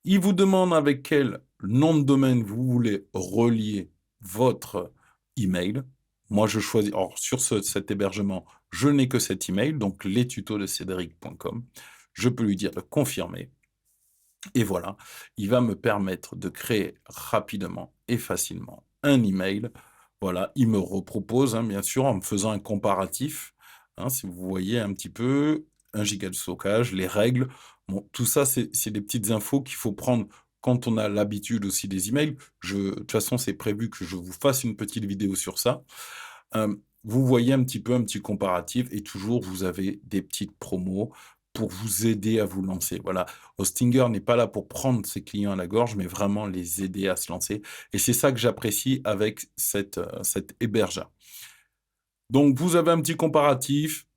Il vous demande avec quel nom de domaine vous voulez relier votre email. Moi, je choisis. Alors, sur cet hébergement, je n'ai que cet email, donc lestutos.cedric.com. Je peux lui dire de confirmer. Et voilà, il va me permettre de créer rapidement et facilement un email. Voilà, il me repropose, hein, bien sûr, en me faisant un comparatif. Hein, si vous voyez un petit peu, 1 giga de stockage, les règles. Bon, tout ça, c'est des petites infos qu'il faut prendre quand on a l'habitude aussi des emails. De toute façon, c'est prévu que je vous fasse une petite vidéo sur ça. Vous voyez un petit peu un petit comparatif et toujours vous avez des petites promos pour vous aider à vous lancer. Voilà, Hostinger n'est pas là pour prendre ses clients à la gorge, mais vraiment les aider à se lancer et c'est ça que j'apprécie avec cet hébergeur. Donc vous avez un petit comparatif,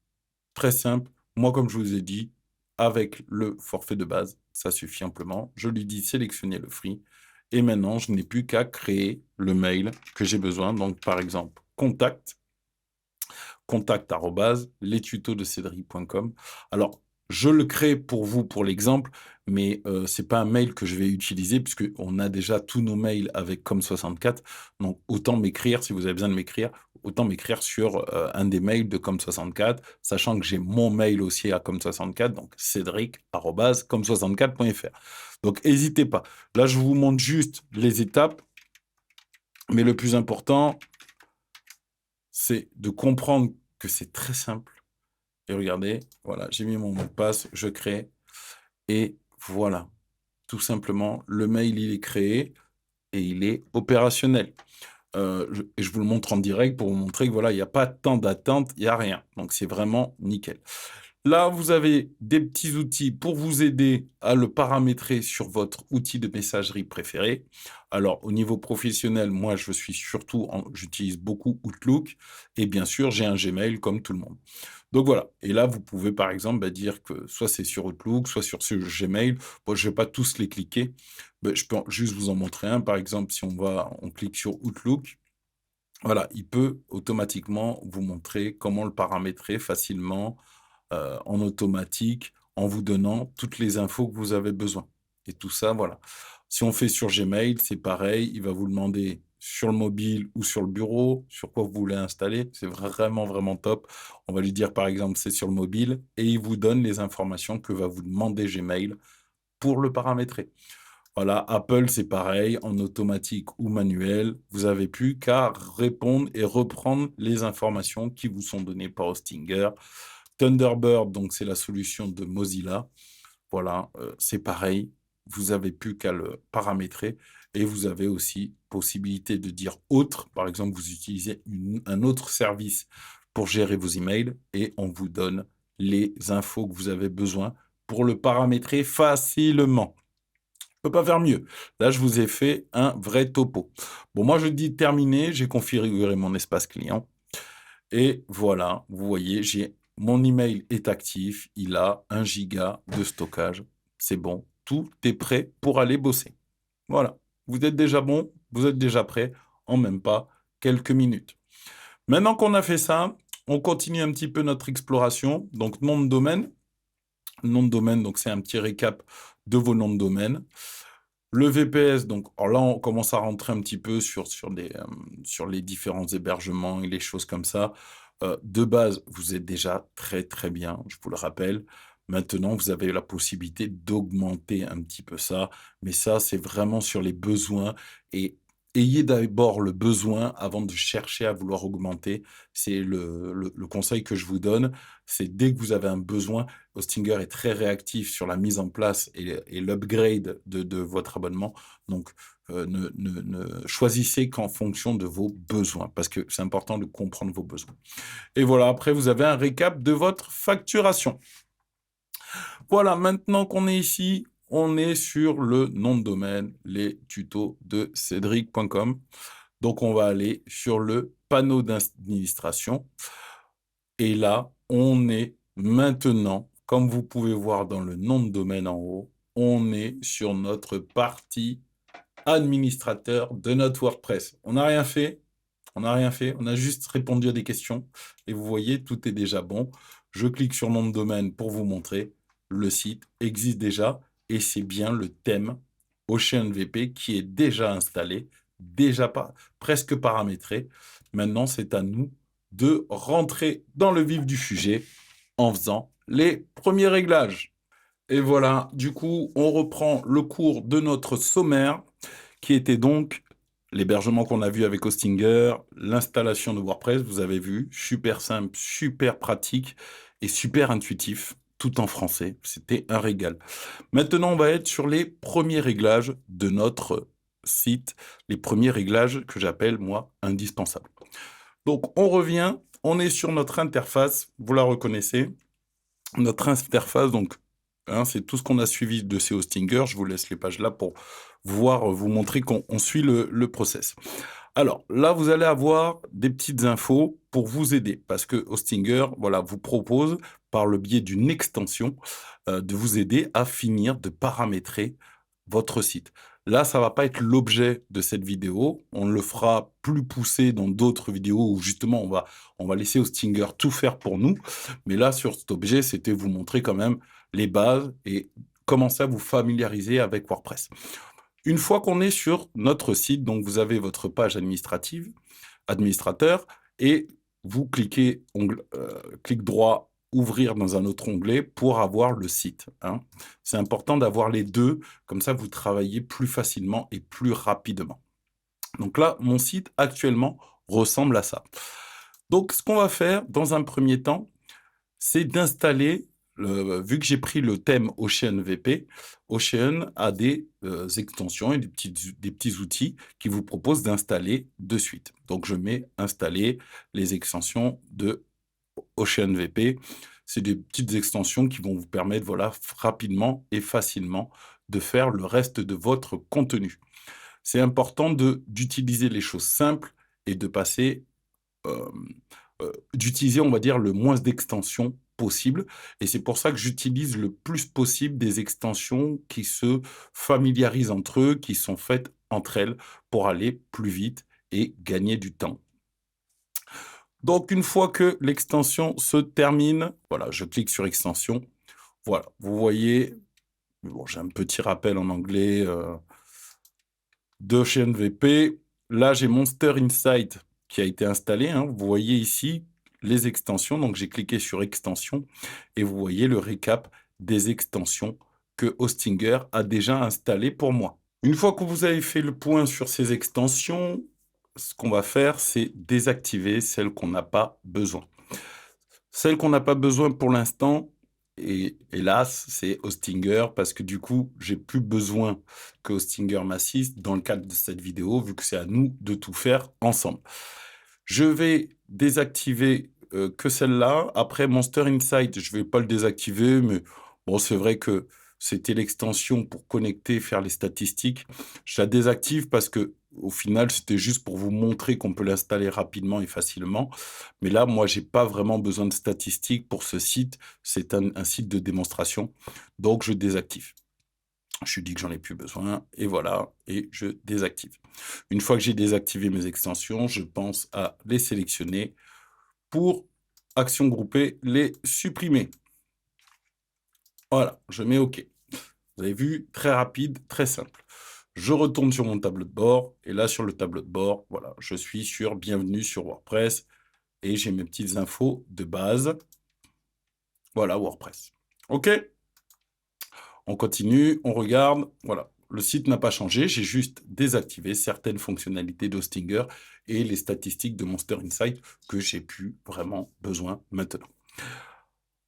très simple. Moi, comme je vous ai dit, avec le forfait de base, ça suffit amplement. Je lui dis sélectionner le free et maintenant je n'ai plus qu'à créer le mail que j'ai besoin. Donc par exemple, contact@lestutos-de-cedric.com. Alors, je le crée pour vous, pour l'exemple, mais c'est pas un mail que je vais utiliser puisqu'on a déjà tous nos mails avec Com64. Donc, autant m'écrire, si vous avez besoin de m'écrire, autant m'écrire sur un des mails de Com64, sachant que j'ai mon mail aussi à Com64, donc cédric@com64.fr. Donc, n'hésitez pas. Là, je vous montre juste les étapes, mais le plus important, c'est de comprendre que c'est très simple. Et regardez, voilà, j'ai mis mon mot de passe, je crée, et voilà, tout simplement, le mail, il est créé et il est opérationnel. Et je vous le montre en direct pour vous montrer que voilà, il n'y a pas de temps d'attente, il n'y a rien. Donc, c'est vraiment nickel. Là, vous avez des petits outils pour vous aider à le paramétrer sur votre outil de messagerie préféré. Alors, au niveau professionnel, moi, j'utilise beaucoup Outlook et bien sûr, j'ai un Gmail comme tout le monde. Donc voilà. Et là, vous pouvez par exemple dire que soit c'est sur Outlook, soit sur ce Gmail. Bon, je ne vais pas tous les cliquer. Mais je peux juste vous en montrer un. Par exemple, si on clique sur Outlook, voilà, il peut automatiquement vous montrer comment le paramétrer facilement en automatique, en vous donnant toutes les infos que vous avez besoin. Et tout ça, voilà. Si on fait sur Gmail, c'est pareil, il va vous demander sur le mobile ou sur le bureau, sur quoi vous voulez installer. C'est vraiment, vraiment top. On va lui dire, par exemple, c'est sur le mobile et il vous donne les informations que va vous demander Gmail pour le paramétrer. Voilà, Apple, c'est pareil, en automatique ou manuel. Vous n'avez plus qu'à répondre et reprendre les informations qui vous sont données par Hostinger. Thunderbird, donc c'est la solution de Mozilla. Voilà, c'est pareil. Vous n'avez plus qu'à le paramétrer et vous avez aussi possibilité de dire autre. Par exemple, vous utilisez un autre service pour gérer vos emails et on vous donne les infos que vous avez besoin pour le paramétrer facilement. Je ne peux pas faire mieux. Là, je vous ai fait un vrai topo. Bon, moi, je dis terminé. J'ai configuré mon espace client. Et voilà, vous voyez, mon email est actif. Il a 1 giga de stockage. C'est bon. Tout est prêt pour aller bosser. Voilà. Vous êtes déjà bon. Vous êtes déjà prêt en même pas quelques minutes. Maintenant qu'on a fait ça, on continue un petit peu notre exploration. Donc, nom de domaine. Nom de domaine, donc c'est un petit récap de vos noms de domaine. Le VPS, donc alors là, on commence à rentrer un petit peu sur les différents hébergements et les choses comme ça. De base, vous êtes déjà très, très bien, je vous le rappelle. Maintenant, vous avez la possibilité d'augmenter un petit peu ça, mais ça, c'est vraiment sur les besoins et ayez d'abord le besoin avant de chercher à vouloir augmenter. C'est le conseil que je vous donne, c'est dès que vous avez un besoin, Hostinger est très réactif sur la mise en place et l'upgrade de votre abonnement. Donc, ne choisissez qu'en fonction de vos besoins, parce que c'est important de comprendre vos besoins. Et voilà, après, vous avez un récap de votre facturation. Voilà, maintenant qu'on est ici, on est sur le nom de domaine, les tutos de cédric.com. Donc, on va aller sur le panneau d'administration. Et là, on est maintenant Comme vous pouvez voir dans le nom de domaine en haut, on est sur notre partie administrateur de notre WordPress. On n'a rien fait, on n'a rien fait, on a juste répondu à des questions et vous voyez, tout est déjà bon. Je clique sur nom de domaine pour vous montrer. Le site existe déjà et c'est bien le thème OceanVP qui est déjà installé, déjà pas, presque paramétré. Maintenant, c'est à nous de rentrer dans le vif du sujet en faisant les premiers réglages. Et voilà, du coup, on reprend le cours de notre sommaire qui était donc l'hébergement qu'on a vu avec Hostinger, l'installation de WordPress, vous avez vu, super simple, super pratique et super intuitif, tout en français. C'était un régal. Maintenant, on va être sur les premiers réglages de notre site, les premiers réglages que j'appelle, moi, indispensables. Donc, on revient, on est sur notre interface, vous la reconnaissez, notre interface, donc, hein, c'est tout ce qu'on a suivi de ces Hostinger. Je vous laisse les pages là pour voir, vous montrer qu'on suit le process. Alors, là, vous allez avoir des petites infos pour vous aider, parce que Hostinger, voilà, vous propose, par le biais d'une extension, de vous aider à finir de paramétrer votre site. Là, ça va pas être l'objet de cette vidéo. On le fera plus poussé dans d'autres vidéos où justement on va laisser Hostinger tout faire pour nous. Mais là, sur cet objet, c'était vous montrer quand même les bases et commencer à vous familiariser avec WordPress. Une fois qu'on est sur notre site, donc vous avez votre page administrative, administrateur, et vous cliquez clic droit, ouvrir dans un autre onglet pour avoir le site, hein. C'est important d'avoir les deux, comme ça vous travaillez plus facilement et plus rapidement. Donc là, mon site actuellement ressemble à ça. Donc ce qu'on va faire dans un premier temps, c'est d'installer, vu que j'ai pris le thème OceanVP, Ocean a des extensions et des petits outils qui vous proposent d'installer de suite. Donc, je mets installer les extensions de OceanVP. C'est des petites extensions qui vont vous permettre, voilà, rapidement et facilement de faire le reste de votre contenu. C'est important d'utiliser les choses simples et de passer d'utiliser, on va dire, le moins d'extensions possible. Et c'est pour ça que j'utilise le plus possible des extensions qui se familiarisent entre eux, qui sont faites entre elles pour aller plus vite et gagner du temps. Donc, une fois que l'extension se termine, voilà, je clique sur extension. Voilà, vous voyez, bon, j'ai un petit rappel en anglais d'OceanVP. Là, j'ai Monster Insight qui a été installé, hein. Vous voyez ici les extensions. Donc, j'ai cliqué sur extension et vous voyez le récap des extensions que Hostinger a déjà installées pour moi. Une fois que vous avez fait le point sur ces extensions, ce qu'on va faire, c'est désactiver celles qu'on n'a pas besoin. Celles qu'on n'a pas besoin pour l'instant, et hélas, c'est Hostinger, parce que du coup, j'ai plus besoin que Hostinger m'assiste dans le cadre de cette vidéo, vu que c'est à nous de tout faire ensemble. Je vais désactiver que celle-là. Après, Monster Insight, je vais pas le désactiver, mais bon, c'est vrai que c'était l'extension pour connecter, faire les statistiques. Je la désactive parce que au final, c'était juste pour vous montrer qu'on peut l'installer rapidement et facilement. Mais là, moi, j'ai pas vraiment besoin de statistiques pour ce site. C'est un site de démonstration. Donc, je désactive. Je dis que j'en ai plus besoin et voilà, et je désactive. Une fois que j'ai désactivé mes extensions, je pense à les sélectionner pour action groupée, les supprimer. Voilà, je mets OK. Vous avez vu, très rapide, très simple. Je retourne sur mon tableau de bord et là, sur le tableau de bord, voilà, je suis sur Bienvenue sur WordPress et j'ai mes petites infos de base. Voilà, WordPress. OK? On continue, on regarde, voilà. Le site n'a pas changé, j'ai juste désactivé certaines fonctionnalités d'Hostinger et les statistiques de Monster Insight que j'ai plus vraiment besoin maintenant.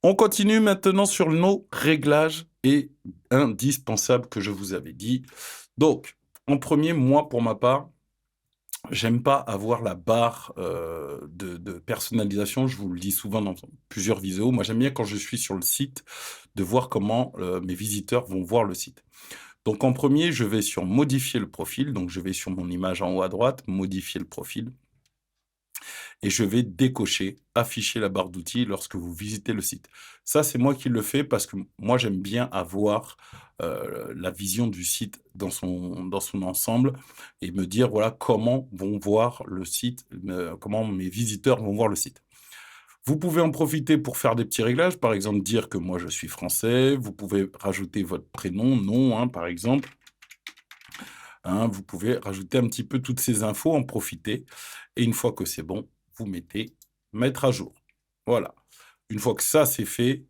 On continue maintenant sur nos réglages et indispensables que je vous avais dit. Donc, en premier, moi, pour ma part, j'aime pas avoir la barre de personnalisation. Je vous le dis souvent dans plusieurs vidéos. Moi, j'aime bien quand je suis sur le site de voir comment mes visiteurs vont voir le site. Donc, en premier, je vais sur modifier le profil. Donc, je vais sur mon image en haut à droite, modifier le profil. et je vais décocher, afficher la barre d'outils lorsque vous visitez le site. Ça, c'est moi qui le fais parce que moi, j'aime bien avoir la vision du site dans son ensemble et me dire, voilà, comment vont voir le site, comment mes visiteurs vont voir le site. Vous pouvez en profiter pour faire des petits réglages, par exemple dire que moi je suis français, vous pouvez rajouter votre prénom, nom, hein, par exemple. Hein, vous pouvez rajouter un petit peu toutes ces infos, en profiter. Et une fois que c'est bon, vous mettez mettre à jour. Voilà. Une fois que ça c'est fait,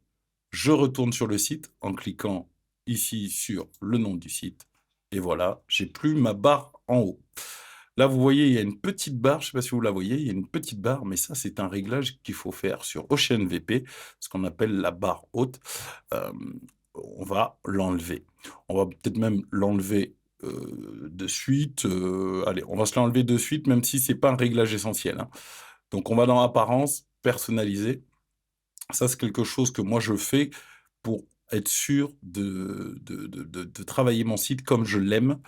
je retourne sur le site en cliquant ici sur le nom du site. Et voilà, j'ai plus ma barre en haut. Là, vous voyez, il y a une petite barre, je ne sais pas si vous la voyez, il y a une petite barre, mais ça, c'est un réglage qu'il faut faire sur OceanVP, ce qu'on appelle la barre haute. On va l'enlever. On va peut-être même l'enlever de suite. Allez, on va se l'enlever de suite, même si ce n'est pas un réglage essentiel, hein. Donc, on va dans Apparence, personnaliser. Ça, c'est quelque chose que moi, je fais pour être sûr de travailler mon site comme je l'aime.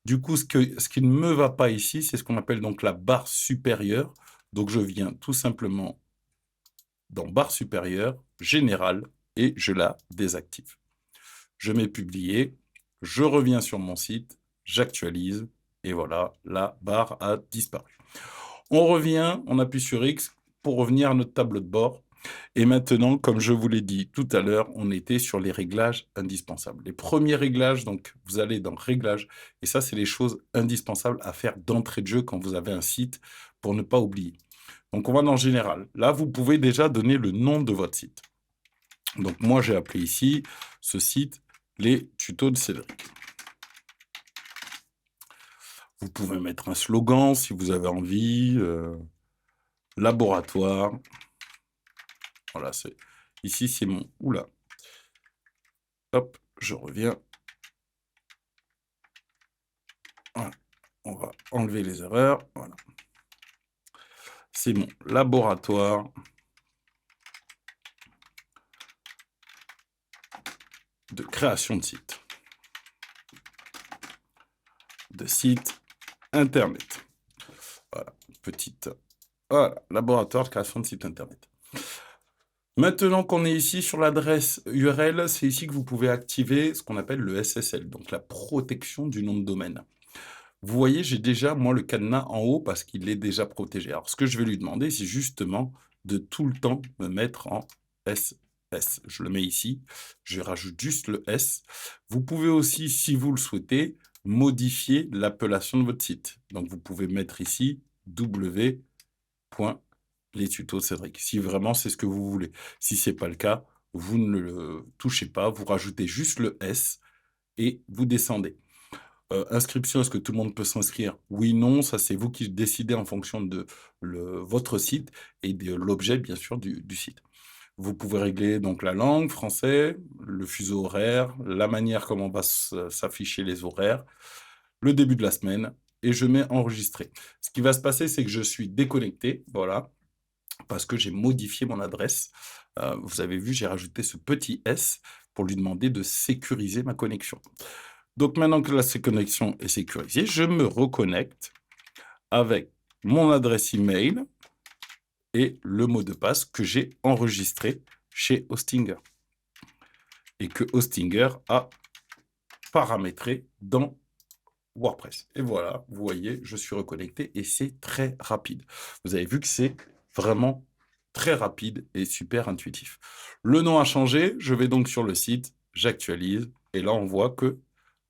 Du coup, ce qui ne me va pas ici, c'est ce qu'on appelle donc la barre supérieure. Donc, je viens tout simplement dans barre supérieure, générale, et je la désactive. Je mets publier, je reviens sur mon site, j'actualise, et voilà, la barre a disparu. On revient, on appuie sur X pour revenir à notre tableau de bord. Et maintenant, comme je vous l'ai dit tout à l'heure, on était sur les réglages indispensables. Les premiers réglages, donc vous allez dans Réglages, et ça, c'est les choses indispensables à faire d'entrée de jeu quand vous avez un site pour ne pas oublier. Donc on va dans Général. Là, vous pouvez déjà donner le nom de votre site. Donc moi, j'ai appelé ici ce site les tutos de Cédric. Vous pouvez mettre un slogan si vous avez envie. Laboratoire. Voilà, ici, c'est mon... Oula. Hop, je reviens. Voilà. On va enlever les erreurs. Voilà. C'est mon laboratoire de création de sites. De sites Internet. Voilà, petite... Voilà, laboratoire de création de sites Internet. Maintenant qu'on est ici sur l'adresse URL, c'est ici que vous pouvez activer ce qu'on appelle le SSL, donc la protection du nom de domaine. Vous voyez, j'ai déjà, moi, le cadenas en haut parce qu'il est déjà protégé. Alors, ce que je vais lui demander, c'est justement de tout le temps me mettre en SS. Je le mets ici, je rajoute juste le S. Vous pouvez aussi, si vous le souhaitez, modifier l'appellation de votre site. Donc, vous pouvez mettre ici w. Les tutos de Cédric, si vraiment c'est ce que vous voulez. Si ce n'est pas le cas, vous ne le touchez pas, vous rajoutez juste le S et vous descendez. Inscription, est-ce que tout le monde peut s'inscrire? Oui, non, ça c'est vous qui décidez en fonction de votre site et de l'objet, bien sûr, du site. Vous pouvez régler donc la langue, français, le fuseau horaire, la manière comment va s'afficher les horaires, le début de la semaine, et je mets enregistrer. Ce qui va se passer, c'est que je suis déconnecté, voilà, parce que j'ai modifié mon adresse. Vous avez vu, j'ai rajouté ce petit S pour lui demander de sécuriser ma connexion. Donc maintenant que la connexion est sécurisée, je me reconnecte avec mon adresse email et le mot de passe que j'ai enregistré chez Hostinger et que Hostinger a paramétré dans WordPress. Et voilà, vous voyez, je suis reconnecté et c'est très rapide. Vous avez vu que c'est vraiment très rapide et super intuitif. Le nom a changé, je vais donc sur le site, j'actualise et là on voit que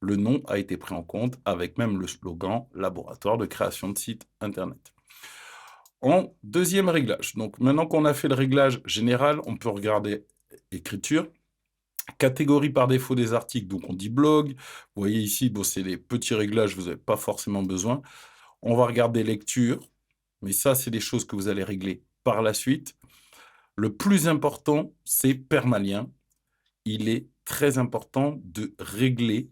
le nom a été pris en compte avec même le slogan laboratoire de création de sites internet. En deuxième réglage, donc maintenant qu'on a fait le réglage général, on peut regarder écriture. Catégorie par défaut des articles, donc on dit blog. Vous voyez ici, bon, c'est les petits réglages, vous n'avez pas forcément besoin. On va regarder lecture, mais ça, c'est des choses que vous allez régler par la suite. Le plus important, c'est permalien. Il est très important de régler.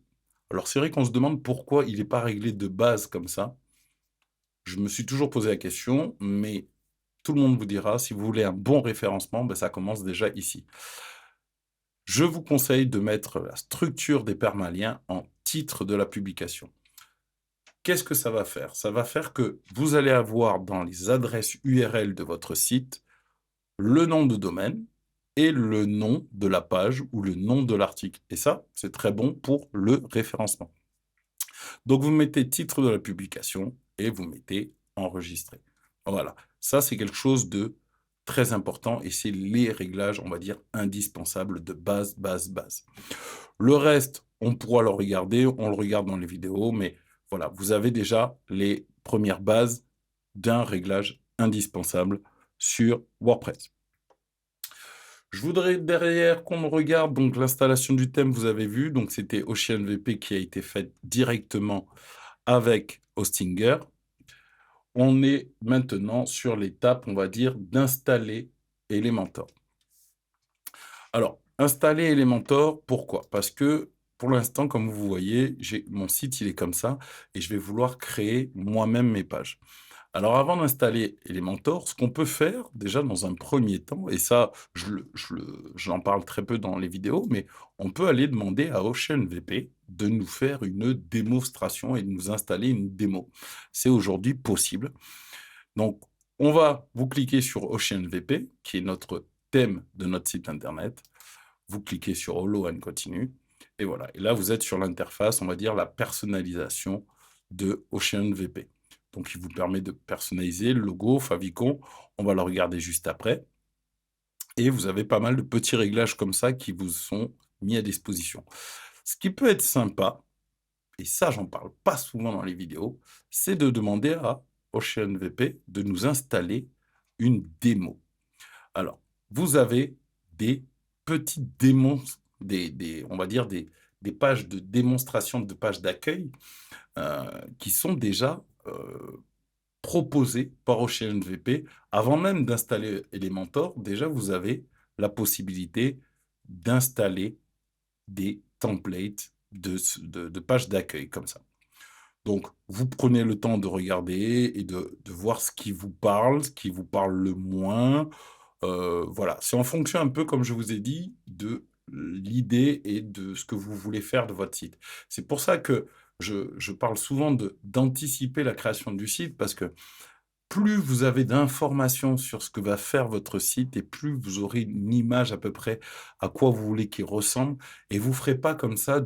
Alors, c'est vrai qu'on se demande pourquoi il n'est pas réglé de base comme ça. Je me suis toujours posé la question, mais tout le monde vous dira, si vous voulez un bon référencement, ben, ça commence déjà ici. Je vous conseille de mettre la structure des permaliens en titre de la publication. Qu'est-ce que ça va faire? Ça va faire que vous allez avoir dans les adresses URL de votre site, le nom de domaine et le nom de la page ou le nom de l'article et ça, c'est très bon pour le référencement. Donc vous mettez titre de la publication et vous mettez enregistrer. Voilà, ça c'est quelque chose de très important et c'est les réglages, on va dire, indispensables de base, base, base. Le reste, on pourra le regarder, on le regarde dans les vidéos, mais voilà, vous avez déjà les premières bases d'un réglage indispensable sur WordPress. Je voudrais derrière qu'on regarde donc l'installation du thème, vous avez vu, donc c'était OceanVP qui a été faite directement avec Hostinger. On est maintenant sur l'étape, on va dire, d'installer Elementor. Alors, installer Elementor, pourquoi? Parce que pour l'instant, comme vous voyez, mon site, il est comme ça, et je vais vouloir créer moi-même mes pages. Alors, avant d'installer Elementor, ce qu'on peut faire, déjà dans un premier temps, et ça, j'en parle très peu dans les vidéos, mais on peut aller demander à OceanVP de nous faire une démonstration et de nous installer une démo. C'est aujourd'hui possible. Donc, vous cliquez sur OceanVP, qui est notre thème de notre site internet. Vous cliquez sur Hollow and Continue. Et voilà. Et là, vous êtes sur l'interface, on va dire, la personnalisation de OceanVP. Donc, il vous permet de personnaliser le logo, favicon. On va le regarder juste après. Et vous avez pas mal de petits réglages comme ça qui vous sont mis à disposition. Ce qui peut être sympa, et ça, j'en parle pas souvent dans les vidéos, c'est de demander à OceanVP de nous installer une démo. Alors, vous avez des petites démons, on va dire des pages de démonstration, de pages d'accueil qui sont déjà proposées par OceanVP. Avant même d'installer Elementor, déjà, vous avez la possibilité d'installer des templates de pages d'accueil comme ça. Donc, vous prenez le temps de regarder et de voir ce qui vous parle le moins. Voilà, c'est en fonction un peu, comme je vous ai dit, de l'idée et de ce que vous voulez faire de votre site. C'est pour ça que je parle souvent d'anticiper la création du site, parce que plus vous avez d'informations sur ce que va faire votre site et plus vous aurez une image à peu près à quoi vous voulez qu'il ressemble et vous ne ferez pas comme ça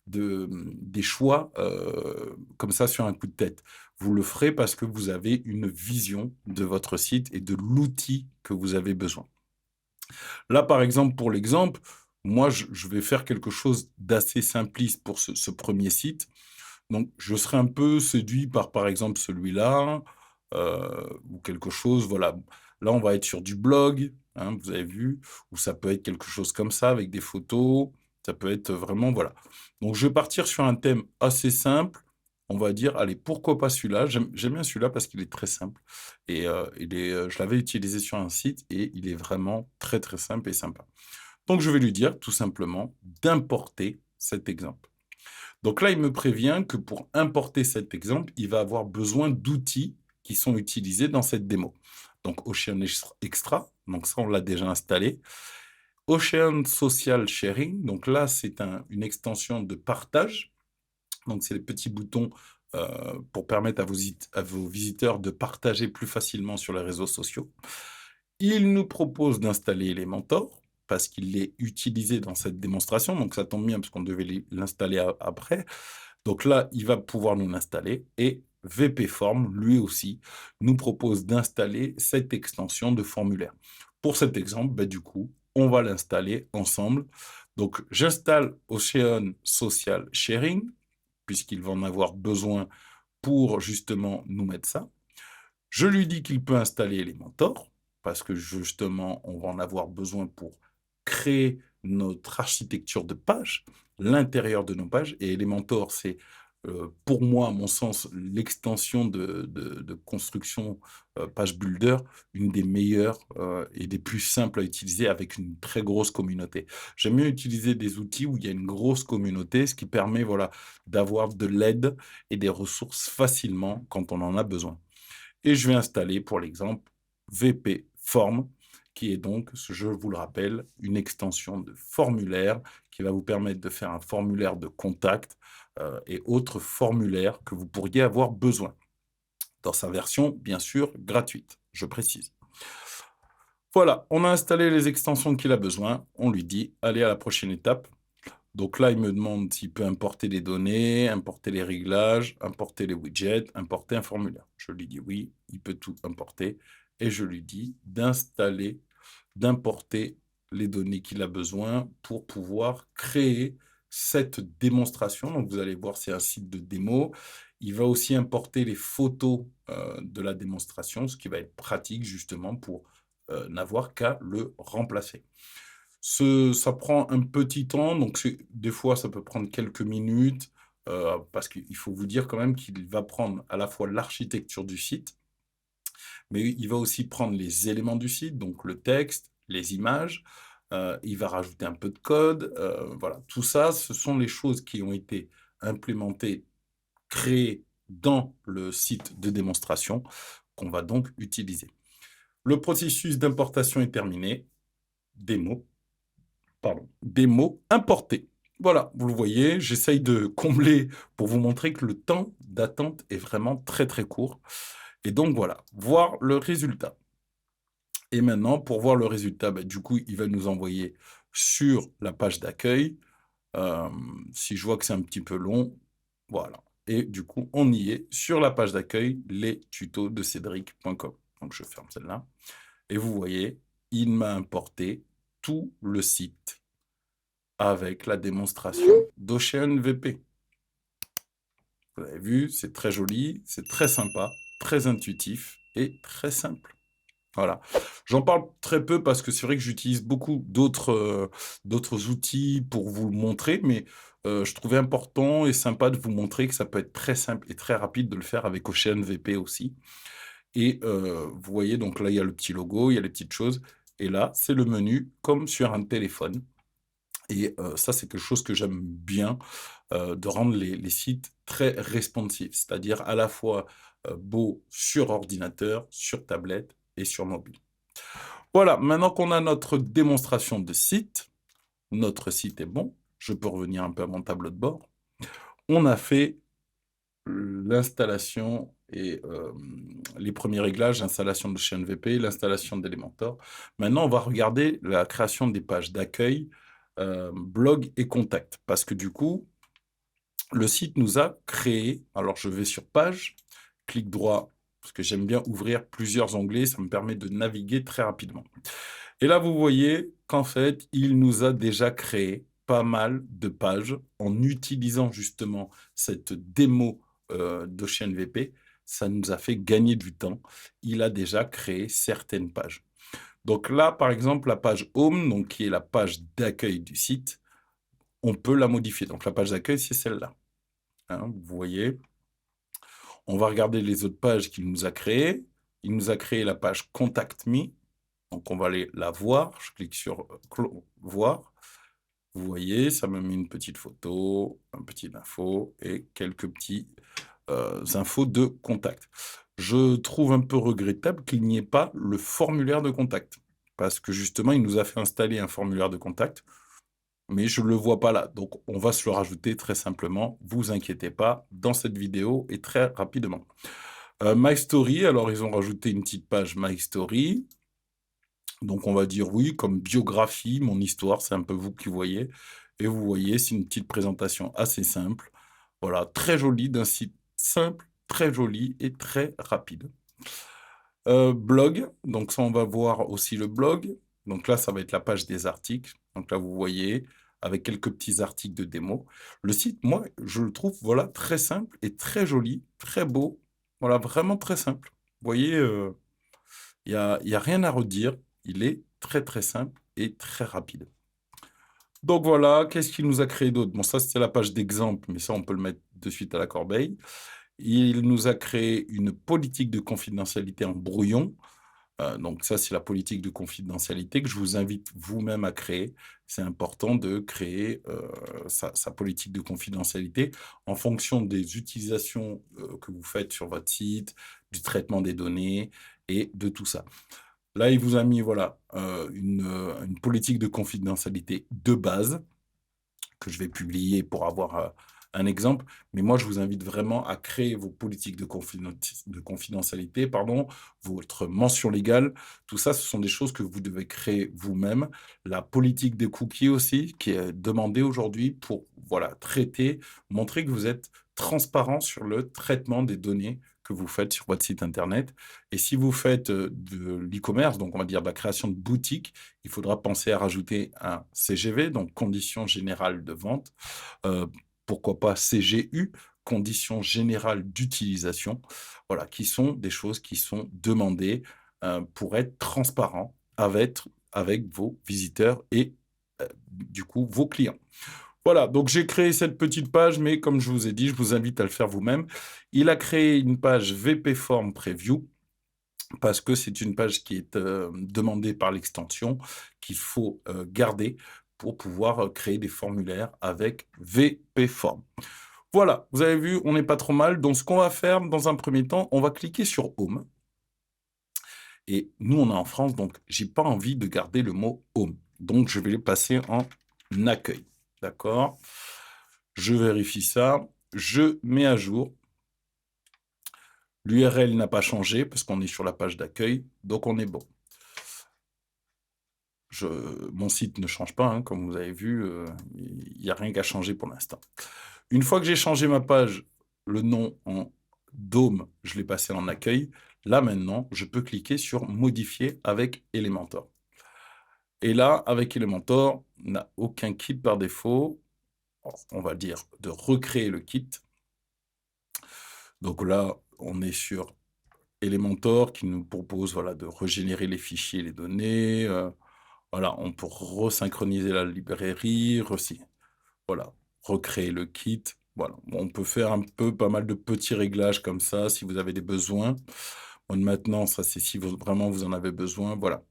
des choix comme ça sur un coup de tête. Vous le ferez parce que vous avez une vision de votre site et de l'outil que vous avez besoin. Là, par exemple, pour l'exemple, moi, je vais faire quelque chose d'assez simpliste pour ce premier site. Donc, je serais un peu séduit par exemple, celui-là, ou quelque chose, voilà. Là, on va être sur du blog, hein, vous avez vu, ou ça peut être quelque chose comme ça, avec des photos, ça peut être vraiment, voilà. Donc, je vais partir sur un thème assez simple, on va dire, allez, pourquoi pas celui-là? J'aime bien celui-là parce qu'il est très simple, et je l'avais utilisé sur un site, et il est vraiment très, très simple et sympa. Donc, je vais lui dire, tout simplement, d'importer cet exemple. Donc là, il me prévient que pour importer cet exemple, il va avoir besoin d'outils qui sont utilisés dans cette démo. Donc Ocean Extra, donc ça, on l'a déjà installé. Ocean Social Sharing, donc là, c'est une extension de partage. Donc c'est les petits boutons pour permettre à vos visiteurs de partager plus facilement sur les réseaux sociaux. Il nous propose d'installer Elementor, parce qu'il est utilisé dans cette démonstration, donc ça tombe bien parce qu'on devait l'installer après. Donc là, il va pouvoir nous l'installer, et VPForm, lui aussi, nous propose d'installer cette extension de formulaire. Pour cet exemple, du coup, on va l'installer ensemble. Donc, j'installe Ocean Social Sharing, puisqu'il va en avoir besoin pour justement nous mettre ça. Je lui dis qu'il peut installer Elementor, parce que justement, on va en avoir besoin pour créer notre architecture de page, l'intérieur de nos pages. Et Elementor, c'est pour moi, à mon sens, l'extension de construction page builder, une des meilleures et des plus simples à utiliser, avec une très grosse communauté. J'aime mieux utiliser des outils où il y a une grosse communauté, ce qui permet, voilà, d'avoir de l'aide et des ressources facilement quand on en a besoin. Et je vais installer, pour l'exemple, VP Form, qui est donc, je vous le rappelle, une extension de formulaire qui va vous permettre de faire un formulaire de contact et autres formulaires que vous pourriez avoir besoin, dans sa version, bien sûr, gratuite, je précise. Voilà, on a installé les extensions qu'il a besoin. On lui dit: «Allez à la prochaine étape». Donc là, il me demande s'il peut importer les données, importer les réglages, importer les widgets, importer un formulaire. Je lui dis: «Oui», il peut tout importer et je lui dis d'importer les données qu'il a besoin pour pouvoir créer cette démonstration. Donc vous allez voir, c'est un site de démo. Il va aussi importer les photos, de la démonstration, ce qui va être pratique justement pour, n'avoir qu'à le remplacer. Ça prend un petit temps, donc des fois, ça peut prendre quelques minutes, parce qu'il faut vous dire quand même qu'il va prendre à la fois l'architecture du site, mais il va aussi prendre les éléments du site, donc le texte, les images, il va rajouter un peu de code, voilà. Tout ça, ce sont les choses qui ont été implémentées, créées dans le site de démonstration qu'on va donc utiliser. Le processus d'importation est terminé. Démo. Des mots importés. Voilà, vous le voyez, j'essaye de combler pour vous montrer que le temps d'attente est vraiment très, très court et donc voilà, voir le résultat et maintenant pour voir le résultat, bah, du coup, il va nous envoyer sur la page d'accueil. Si je vois que c'est un petit peu long, voilà et du coup, on y est sur la page d'accueil, les tutos de cédric.com. Donc je ferme celle-là et vous voyez, il m'a importé tout le site avec la démonstration d'Ocean VP. Vous avez vu, c'est très joli, c'est très sympa, très intuitif et très simple. Voilà. J'en parle très peu parce que c'est vrai que j'utilise beaucoup d'autres outils pour vous le montrer, mais je trouvais important et sympa de vous montrer que ça peut être très simple et très rapide de le faire avec Ocean VP aussi. Et vous voyez, donc là, il y a le petit logo, il y a les petites choses. Et là, c'est le menu comme sur un téléphone. Et ça, c'est quelque chose que j'aime bien, de rendre les sites très responsifs, c'est-à-dire à la fois, beaux sur ordinateur, sur tablette et sur mobile. Voilà, maintenant qu'on a notre démonstration de site, notre site est bon, je peux revenir un peu à mon tableau de bord. On a fait l'installation et les premiers réglages, l'installation de chaîne VP, l'installation d'Elementor. Maintenant, on va regarder la création des pages d'accueil, blog et contact. Parce que du coup, le site nous a créé, alors je vais sur page, clic droit, parce que j'aime bien ouvrir plusieurs onglets, ça me permet de naviguer très rapidement. Et là, vous voyez qu'en fait, il nous a déjà créé pas mal de pages en utilisant justement cette démo d'Ocean VP. Ça nous a fait gagner du temps. Il a déjà créé certaines pages. Donc là, par exemple, la page Home, donc qui est la page d'accueil du site, on peut la modifier. Donc la page d'accueil, c'est celle-là. Hein, vous voyez. On va regarder les autres pages qu'il nous a créées. Il nous a créé la page Contact Me. Donc on va aller la voir. Je clique sur voir. Vous voyez, ça me met une petite photo, un petit info et quelques petits infos de contact. Je trouve un peu regrettable qu'il n'y ait pas le formulaire de contact. Parce que justement, il nous a fait installer un formulaire de contact, mais je ne le vois pas là. Donc, on va se le rajouter très simplement. Vous inquiétez pas, dans cette vidéo et très rapidement. My Story, alors ils ont rajouté une petite page My Story. Donc, on va dire oui, comme biographie, mon histoire, c'est un peu vous qui voyez. Et vous voyez, c'est une petite présentation assez simple. Voilà, très jolie, d'un site simple, très joli et très rapide. Blog, donc ça, on va voir aussi le blog. Donc là, ça va être la page des articles. Donc là, vous voyez, avec quelques petits articles de démo. Le site, moi, je le trouve, voilà, très simple et très joli, très beau. Voilà, vraiment très simple. Vous voyez, y a rien à redire. Il est très, très simple et très rapide. Donc voilà, qu'est-ce qu'il nous a créé d'autre? Bon, ça, c'était la page d'exemple, mais ça, on peut le mettre de suite à la corbeille. Il nous a créé une politique de confidentialité en brouillon. Donc ça, c'est la politique de confidentialité que je vous invite vous-même à créer. C'est important de créer sa politique de confidentialité en fonction des utilisations que vous faites sur votre site, du traitement des données et de tout ça. Là, il vous a mis voilà, une politique de confidentialité de base que je vais publier pour avoir un exemple, mais moi, je vous invite vraiment à créer vos politiques de confidentialité, pardon, votre mention légale. Tout ça, ce sont des choses que vous devez créer vous-même. La politique des cookies aussi, qui est demandée aujourd'hui pour, voilà, traiter, montrer que vous êtes transparent sur le traitement des données que vous faites sur votre site internet. Et si vous faites de l'e-commerce, donc on va dire de la création de boutiques, il faudra penser à rajouter un CGV, donc conditions générales de vente. Euh, Pourquoi pas CGU, conditions générales d'utilisation. Voilà, qui sont des choses qui sont demandées pour être transparent avec vos visiteurs et du coup vos clients. Voilà, donc j'ai créé cette petite page, mais comme je vous ai dit, je vous invite à le faire vous-même. Il a créé une page VP Form Preview parce que c'est une page qui est demandée par l'extension qu'il faut garder pour pouvoir créer des formulaires avec VP Form. Voilà, vous avez vu, on n'est pas trop mal. Donc, ce qu'on va faire dans un premier temps, on va cliquer sur Home. Et nous, on est en France, donc j'ai pas envie de garder le mot Home. Donc, je vais le passer en accueil. D'accord? Je vérifie ça. Je mets à jour. L'URL n'a pas changé parce qu'on est sur la page d'accueil, donc on est bon. Mon site ne change pas, hein, comme vous avez vu, il n'y a rien qu'à changer pour l'instant. Une fois que j'ai changé ma page, le nom en Dome, je l'ai passé en accueil. Là, maintenant, je peux cliquer sur Modifier avec Elementor. Et là, avec Elementor, on n'a aucun kit par défaut. On va dire de recréer le kit. Donc là, on est sur Elementor qui nous propose voilà, de régénérer les fichiers, les données. Voilà, on peut resynchroniser la librairie, voilà, recréer le kit. Voilà, on peut faire pas mal de petits réglages comme ça si vous avez des besoins. Bon, maintenant, ça c'est si vraiment vous en avez besoin. Voilà.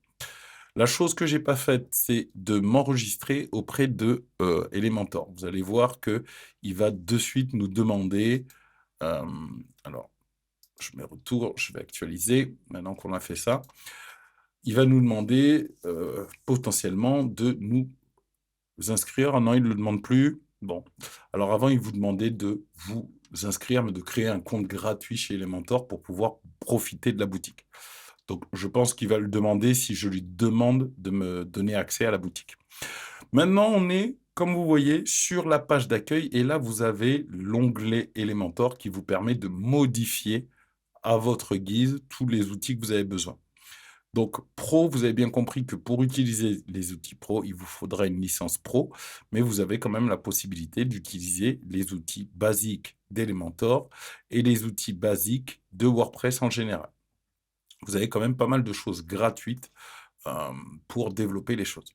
La chose que j'ai pas faite, c'est de m'enregistrer auprès de Elementor. Vous allez voir que il va de suite nous demander. euh, alors, je mets retour, je vais actualiser. Maintenant qu'on a fait ça, il va nous demander potentiellement de nous inscrire. Ah non, il ne le demande plus. Bon. Alors avant, il vous demandait de vous inscrire, mais de créer un compte gratuit chez Elementor pour pouvoir profiter de la boutique. Donc, je pense qu'il va le demander si je lui demande de me donner accès à la boutique. Maintenant, on est, comme vous voyez, sur la page d'accueil et là, vous avez l'onglet Elementor qui vous permet de modifier à votre guise tous les outils que vous avez besoin. Donc, Pro, vous avez bien compris que pour utiliser les outils Pro, il vous faudra une licence Pro, mais vous avez quand même la possibilité d'utiliser les outils basiques d'Elementor et les outils basiques de WordPress en général. Vous avez quand même pas mal de choses gratuites pour développer les choses.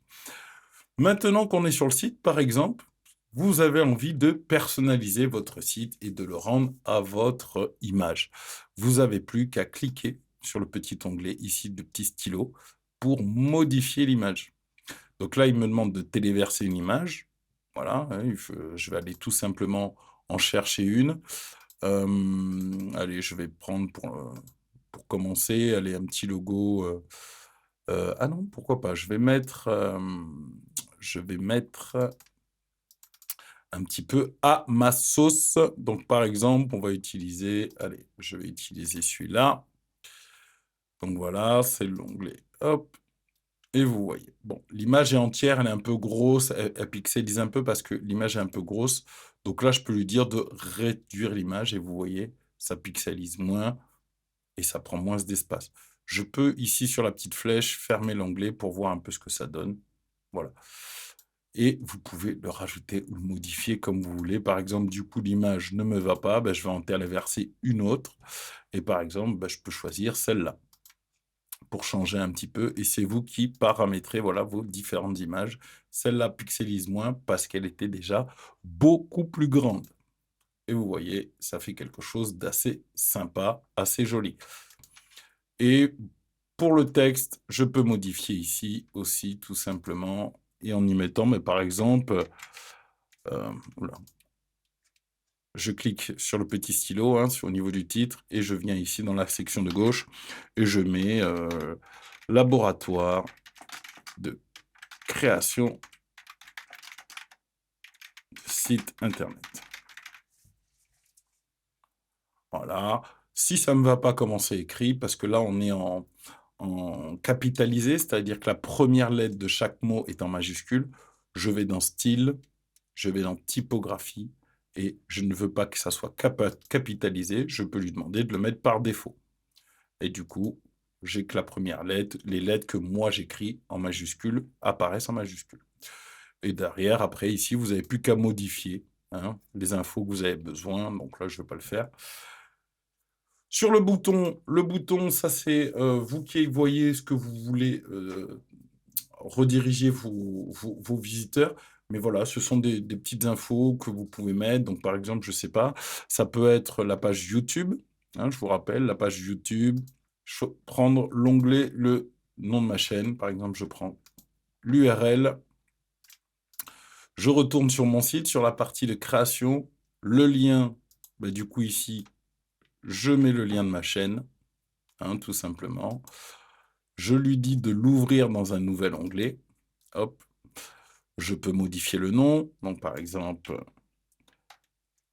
Maintenant qu'on est sur le site, par exemple, vous avez envie de personnaliser votre site et de le rendre à votre image. Vous n'avez plus qu'à cliquer sur le petit onglet ici de petit stylo pour modifier l'image. Donc là, il me demande de téléverser une image. Voilà, hein, je vais aller tout simplement en chercher une. Allez, je vais prendre pour commencer, allez, un petit logo. Ah non, pourquoi pas? Je vais mettre un petit peu à ma sauce. Donc, par exemple, on va utiliser, allez, je vais utiliser celui-là. Donc voilà, c'est l'onglet. Hop. Et vous voyez. Bon, l'image est entière, elle est un peu grosse, elle pixelise un peu parce que l'image est un peu grosse. Donc là, je peux lui dire de réduire l'image et vous voyez, ça pixelise moins et ça prend moins d'espace. Je peux ici sur la petite flèche fermer l'onglet pour voir un peu ce que ça donne. Voilà. Et vous pouvez le rajouter ou le modifier comme vous voulez. Par exemple, du coup, l'image ne me va pas, ben, je vais en téléverser une autre. Et par exemple, ben, je peux choisir celle-là pour changer un petit peu. Et c'est vous qui paramétrez voilà, vos différentes images. Celle-là pixelise moins parce qu'elle était déjà beaucoup plus grande. Et vous voyez, ça fait quelque chose d'assez sympa, assez joli. Et pour le texte, je peux modifier ici aussi, tout simplement, et en y mettant, mais par exemple, oula, je clique sur le petit stylo hein, au niveau du titre, et je viens ici dans la section de gauche, et je mets laboratoire de création de site internet. Voilà. Si ça ne me va pas comment c'est écrit, parce que là, on est en capitalisé, c'est-à-dire que la première lettre de chaque mot est en majuscule, je vais dans style, je vais dans typographie, et je ne veux pas que ça soit capitalisé, je peux lui demander de le mettre par défaut. Et du coup, j'ai que la première lettre, les lettres que moi j'écris en majuscule apparaissent en majuscule. Et derrière, après, ici, vous n'avez plus qu'à modifier hein, les infos que vous avez besoin. Donc là, je ne vais pas le faire. Sur le bouton, ça c'est vous qui voyez ce que vous voulez rediriger vos visiteurs. Mais voilà, ce sont des petites infos que vous pouvez mettre. Donc par exemple, je ne sais pas, ça peut être la page YouTube. Hein, je vous rappelle, la page YouTube. Prendre l'onglet, le nom de ma chaîne. Par exemple, je prends l'URL. Je retourne sur mon site, sur la partie de création. Le lien, bah, du coup ici, je mets le lien de ma chaîne. Hein, tout simplement. Je lui dis de l'ouvrir dans un nouvel onglet. Hop. Je peux modifier le nom. Donc, par exemple,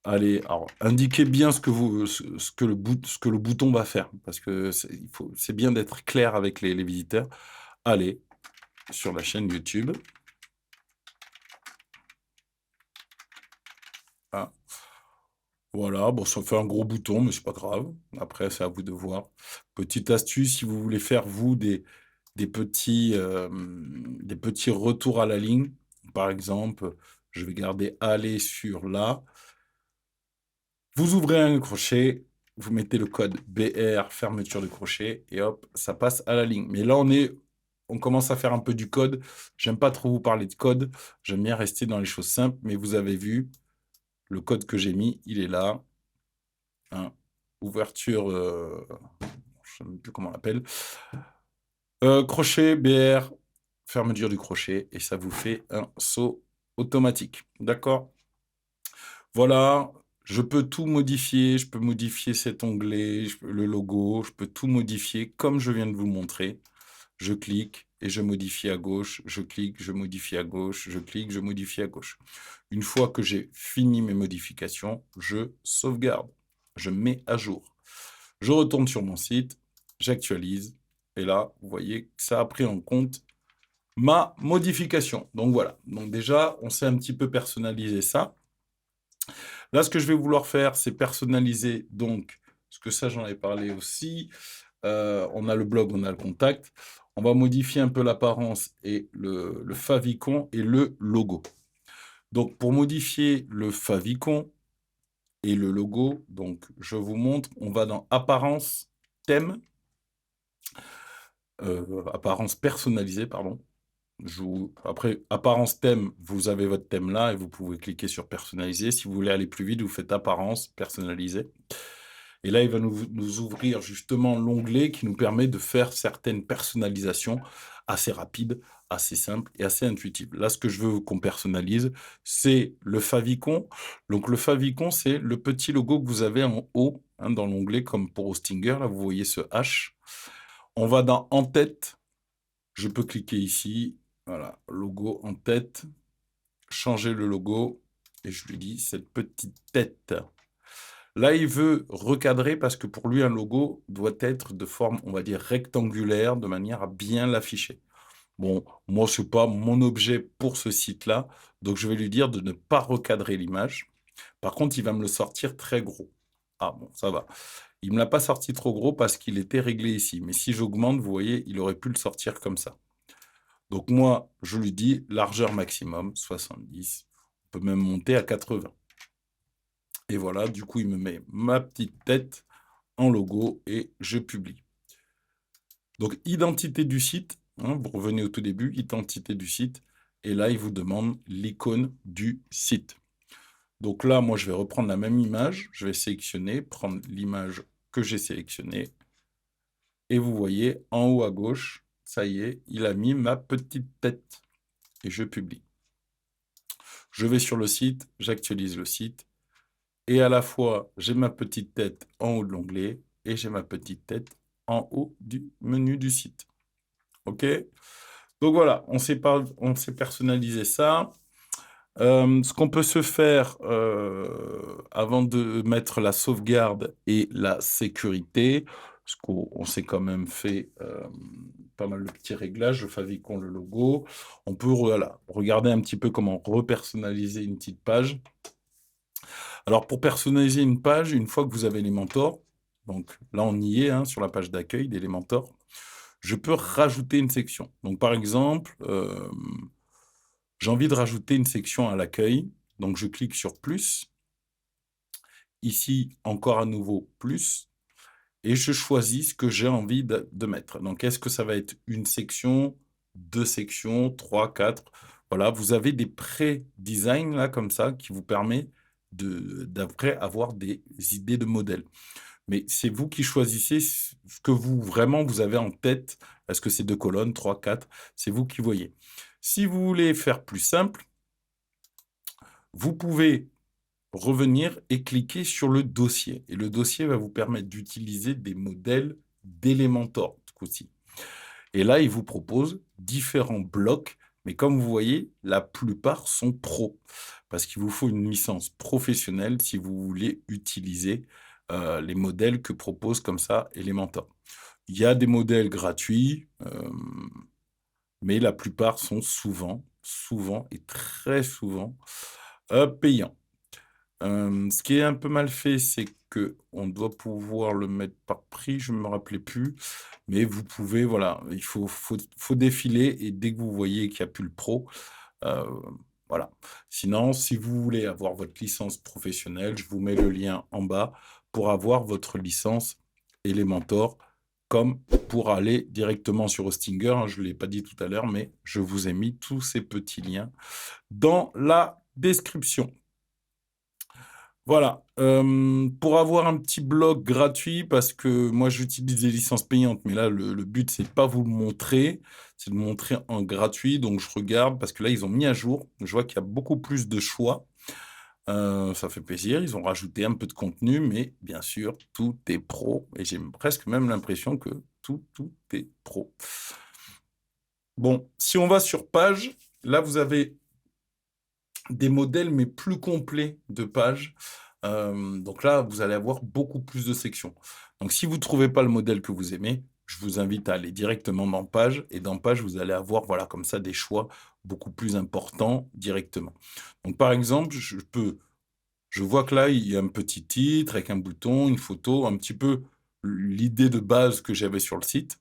allez, alors, indiquez bien ce que le bouton va faire. Parce que c'est bien d'être clair avec les visiteurs. Allez, sur la chaîne YouTube. Ah. Voilà, bon, ça fait un gros bouton, mais c'est pas grave. Après, c'est à vous de voir. Petite astuce, si vous voulez faire, vous, des petits retours à la ligne. Par exemple, je vais garder aller sur là. Vous ouvrez un crochet, vous mettez le code BR, fermeture de crochet, et hop, ça passe à la ligne. Mais là, on commence à faire un peu du code. J'aime pas trop vous parler de code. J'aime bien rester dans les choses simples, mais vous avez vu, le code que j'ai mis, il est là. Hein. Ouverture, je ne sais même plus comment on l'appelle. Crochet, BR, fermeture du crochet, et ça vous fait un saut automatique. D'accord? Voilà, je peux tout modifier, je peux modifier cet onglet, le logo, je peux tout modifier comme je viens de vous montrer. Je clique et je modifie à gauche, je clique, je modifie à gauche, je clique, je modifie à gauche. Une fois que j'ai fini mes modifications, je sauvegarde, je mets à jour. Je retourne sur mon site, j'actualise, et là, vous voyez que ça a pris en compte ma modification. Donc voilà, donc déjà, on sait un petit peu personnaliser ça. Là, ce que je vais vouloir faire, c'est personnaliser, donc, parce que ça, j'en ai parlé aussi. On a le blog, on a le contact. On va modifier un peu l'apparence et le favicon et le logo. Donc, pour modifier le favicon et le logo, donc, je vous montre, on va dans apparence, thème, apparence personnalisée, pardon. Après, apparence thème, vous avez votre thème là et vous pouvez cliquer sur personnaliser. Si vous voulez aller plus vite, vous faites apparence, personnaliser. Et là, il va nous ouvrir justement l'onglet qui nous permet de faire certaines personnalisations assez rapides, assez simples et assez intuitives. Là, ce que je veux qu'on personnalise, c'est le favicon. Donc, le favicon, c'est le petit logo que vous avez en haut hein, dans l'onglet, comme pour Hostinger. Là, vous voyez ce H. On va dans En tête. Je peux cliquer ici. Voilà, logo en tête. Changer le logo. Et je lui dis cette petite tête. Là, il veut recadrer parce que pour lui, un logo doit être de forme, on va dire, rectangulaire, de manière à bien l'afficher. Bon, moi, ce n'est pas mon objet pour ce site-là, donc je vais lui dire de ne pas recadrer l'image. Par contre, il va me le sortir très gros. Ah bon, ça va. Il ne me l'a pas sorti trop gros parce qu'il était réglé ici. Mais si j'augmente, vous voyez, il aurait pu le sortir comme ça. Donc moi, je lui dis largeur maximum, 70. On peut même monter à 80. Et voilà, du coup, il me met ma petite tête en logo et je publie. Donc, identité du site, hein, vous revenez au tout début, identité du site, et là, il vous demande l'icône du site. Donc là, moi, je vais reprendre la même image, je vais sélectionner, prendre l'image que j'ai sélectionnée, et vous voyez, en haut à gauche, ça y est, il a mis ma petite tête, et je publie. Je vais sur le site, j'actualise le site, et à la fois, j'ai ma petite tête en haut de l'onglet, et j'ai ma petite tête en haut du menu du site. OK? Donc voilà, on s'est personnalisé ça. Ce qu'on peut se faire, avant de mettre la sauvegarde et la sécurité, parce qu'on s'est quand même fait, pas mal de petits réglages, le favicon, le logo. On peut, voilà, regarder un petit peu comment repersonnaliser une petite page. Alors pour personnaliser une page, une fois que vous avez Elementor, donc là on y est, hein, sur la page d'accueil d'Elementor, je peux rajouter une section. Donc par exemple, j'ai envie de rajouter une section à l'accueil, donc je clique sur plus. Ici, encore à nouveau plus, et je choisis ce que j'ai envie de mettre. Donc, est-ce que ça va être une section, deux sections, trois, quatre? Voilà, vous avez des pré-designs là, comme ça, qui vous permet d'après avoir des idées de modèles. Mais c'est vous qui choisissez ce que vous vraiment vous avez en tête. Est-ce que c'est deux colonnes, trois, quatre? C'est vous qui voyez. Si vous voulez faire plus simple, vous pouvez revenir et cliquer sur le dossier. Et le dossier va vous permettre d'utiliser des modèles d'Elementor, ce coup-ci. Et là, il vous propose différents blocs, mais comme vous voyez, la plupart sont pro, parce qu'il vous faut une licence professionnelle si vous voulez utiliser les modèles que propose comme ça Elementor. Il y a des modèles gratuits, mais la plupart sont souvent et très souvent payants. Ce qui est un peu mal fait, c'est que on doit pouvoir le mettre par prix, je ne me rappelais plus, mais vous pouvez, voilà, il faut défiler et dès que vous voyez qu'il n'y a plus le pro, heu, voilà. Sinon, si vous voulez avoir votre licence professionnelle, je vous mets le lien en bas pour avoir votre licence Elementor, comme pour aller directement sur Hostinger, hein, je ne l'ai pas dit tout à l'heure, mais je vous ai mis tous ces petits liens dans la description. Voilà, pour avoir un petit blog gratuit, parce que moi j'utilise des licences payantes, mais là le but c'est pas vous le montrer, c'est de montrer en gratuit. Donc je regarde parce que là ils ont mis à jour, je vois qu'il y a beaucoup plus de choix, ça fait plaisir, ils ont rajouté un peu de contenu, mais bien sûr tout est pro et j'ai presque même l'impression que tout est pro. Bon, si on va sur page, là vous avez des modèles, mais plus complets de pages. Donc là, vous allez avoir beaucoup plus de sections. Donc si vous ne trouvez pas le modèle que vous aimez, je vous invite à aller directement dans Page. Et dans Page, vous allez avoir, voilà, comme ça, des choix beaucoup plus importants directement. Donc par exemple, je vois que là, il y a un petit titre avec un bouton, une photo, un petit peu l'idée de base que j'avais sur le site.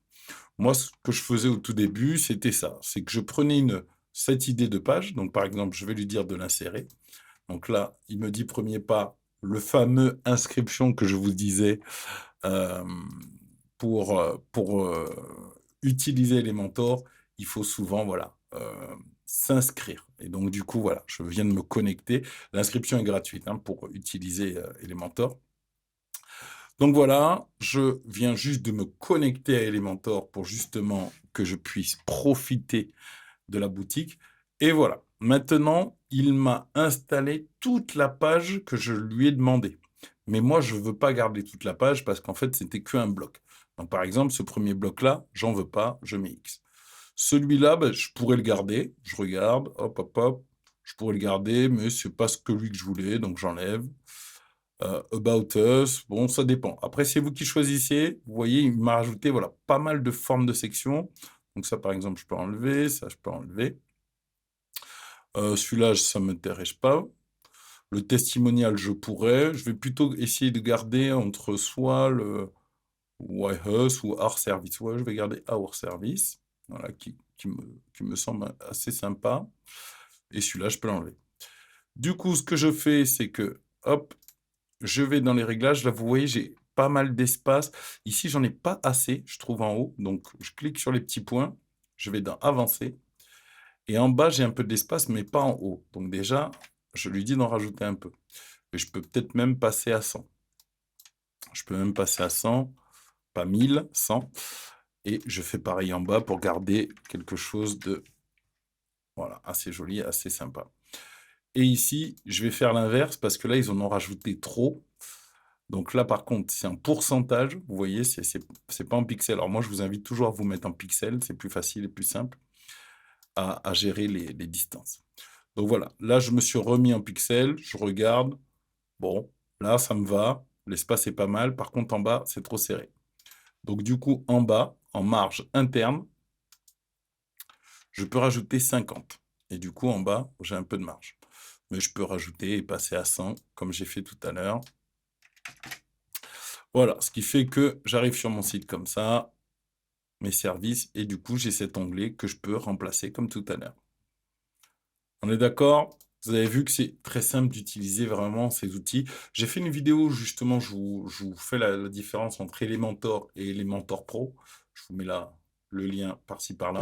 Moi, ce que je faisais au tout début, c'était ça. C'est que je prenais cette idée de page. Donc, par exemple, je vais lui dire de l'insérer. Donc là, il me dit premier pas, le fameux inscription que je vous disais euh, pour utiliser Elementor, il faut souvent, voilà, s'inscrire. Et donc, du coup, voilà, je viens de me connecter. L'inscription est gratuite, hein, pour utiliser Elementor. Donc voilà, je viens juste de me connecter à Elementor pour justement que je puisse profiter de la boutique. Et voilà, maintenant, il m'a installé toute la page que je lui ai demandé. Mais moi, je ne veux pas garder toute la page parce qu'en fait, c'était qu'un bloc. Donc, par exemple, ce premier bloc-là, j'en veux pas, je mets X. Celui-là, ben, je pourrais le garder. Je regarde, hop, hop, hop. Je pourrais le garder, mais c'est pas ce que lui que je voulais, donc j'enlève. About Us, bon, ça dépend. Après, c'est vous qui choisissez. Vous voyez, il m'a rajouté, voilà, pas mal de formes de sections. Donc ça, par exemple, je peux enlever. Ça, je peux enlever. Celui-là, ça ne m'intéresse pas. Le testimonial, je pourrais. Je vais plutôt essayer de garder entre soit le Why Us ou Our Service. Ouais, je vais garder Our Service. Voilà, qui me semble assez sympa. Et celui-là, je peux l'enlever. Du coup, ce que je fais, c'est que, hop, je vais dans les réglages. Là, vous voyez, j'ai pas mal d'espace. Ici, j'en ai pas assez, je trouve, en haut. Donc, je clique sur les petits points. Je vais dans Avancer. Et en bas, j'ai un peu d'espace, mais pas en haut. Donc déjà, je lui dis d'en rajouter un peu. Et je peux peut-être même passer à 100. Je peux même passer à 100, pas 1000, 100. Et je fais pareil en bas pour garder quelque chose de, voilà, assez joli, assez sympa. Et ici, je vais faire l'inverse parce que là, ils en ont rajouté trop. Donc là, par contre, c'est un pourcentage. Vous voyez, c'est pas en pixels. Alors moi, je vous invite toujours à vous mettre en pixels. C'est plus facile et plus simple à gérer les distances. Donc voilà, là, je me suis remis en pixel, je regarde. Bon, là, ça me va. L'espace est pas mal. Par contre, en bas, c'est trop serré. Donc du coup, en bas, en marge interne, je peux rajouter 50. Et du coup, en bas, j'ai un peu de marge. Mais je peux rajouter et passer à 100, comme j'ai fait tout à l'heure. Voilà, ce qui fait que j'arrive sur mon site comme ça, mes services, et du coup, j'ai cet onglet que je peux remplacer comme tout à l'heure. On est d'accord? Vous avez vu que c'est très simple d'utiliser vraiment ces outils. J'ai fait une vidéo, justement, je vous fais la différence entre Elementor et Elementor Pro. Je vous mets là le lien par-ci, par-là.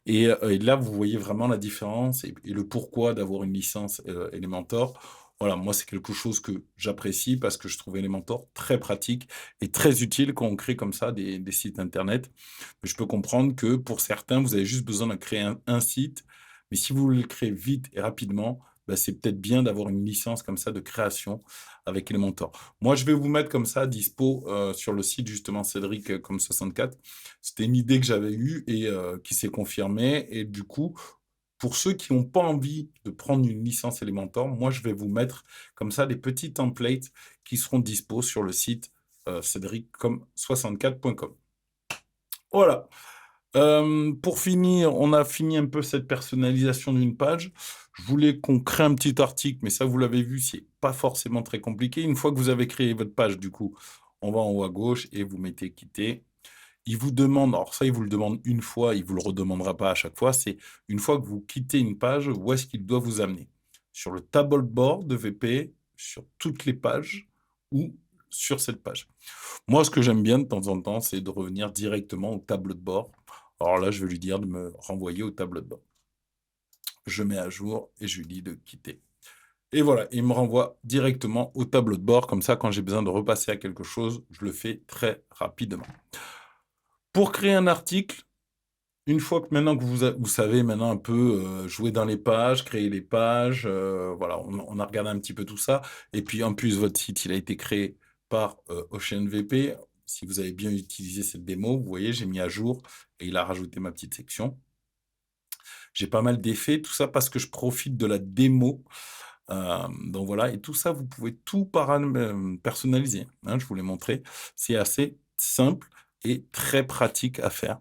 Et là, vous voyez vraiment la différence et le pourquoi d'avoir une licence Elementor. Voilà, moi, c'est quelque chose que j'apprécie parce que je trouve Elementor très pratique et très utile quand on crée comme ça des sites internet. Mais je peux comprendre que pour certains, vous avez juste besoin de créer un site. Mais si vous voulez le créer vite et rapidement, bah, c'est peut-être bien d'avoir une licence comme ça de création avec Elementor. Moi, je vais vous mettre comme ça dispo sur le site justement Cédric comme 64. C'était une idée que j'avais eue et qui s'est confirmée. Et du coup, pour ceux qui n'ont pas envie de prendre une licence Elementor, moi, je vais vous mettre comme ça des petits templates qui seront dispo sur le site cédriccom64.com. Voilà. Pour finir, on a fini un peu cette personnalisation d'une page. Je voulais qu'on crée un petit article, mais ça, vous l'avez vu, c'est pas forcément très compliqué. Une fois que vous avez créé votre page, du coup, on va en haut à gauche et vous mettez quitter. Il vous demande, alors ça, il vous le demande une fois, il vous le redemandera pas à chaque fois, c'est une fois que vous quittez une page, où est-ce qu'il doit vous amener? Sur le tableau de bord de VP, sur toutes les pages ou sur cette page. Moi, ce que j'aime bien de temps en temps, c'est de revenir directement au tableau de bord. Alors là, je vais lui dire de me renvoyer au tableau de bord. Je mets à jour et je lui dis de quitter. Et voilà, il me renvoie directement au tableau de bord. Comme ça, quand j'ai besoin de repasser à quelque chose, je le fais très rapidement. Pour créer un article, une fois que maintenant que vous savez maintenant un peu jouer dans les pages, créer les pages, voilà, on a regardé un petit peu tout ça. Et puis en plus, votre site, il a été créé par OceanVP. Si vous avez bien utilisé cette démo, vous voyez, j'ai mis à jour et il a rajouté ma petite section. J'ai pas mal d'effets, tout ça parce que je profite de la démo. Donc voilà, et tout ça, vous pouvez tout personnaliser, hein, je vous l'ai montré. C'est assez simple et très pratique à faire.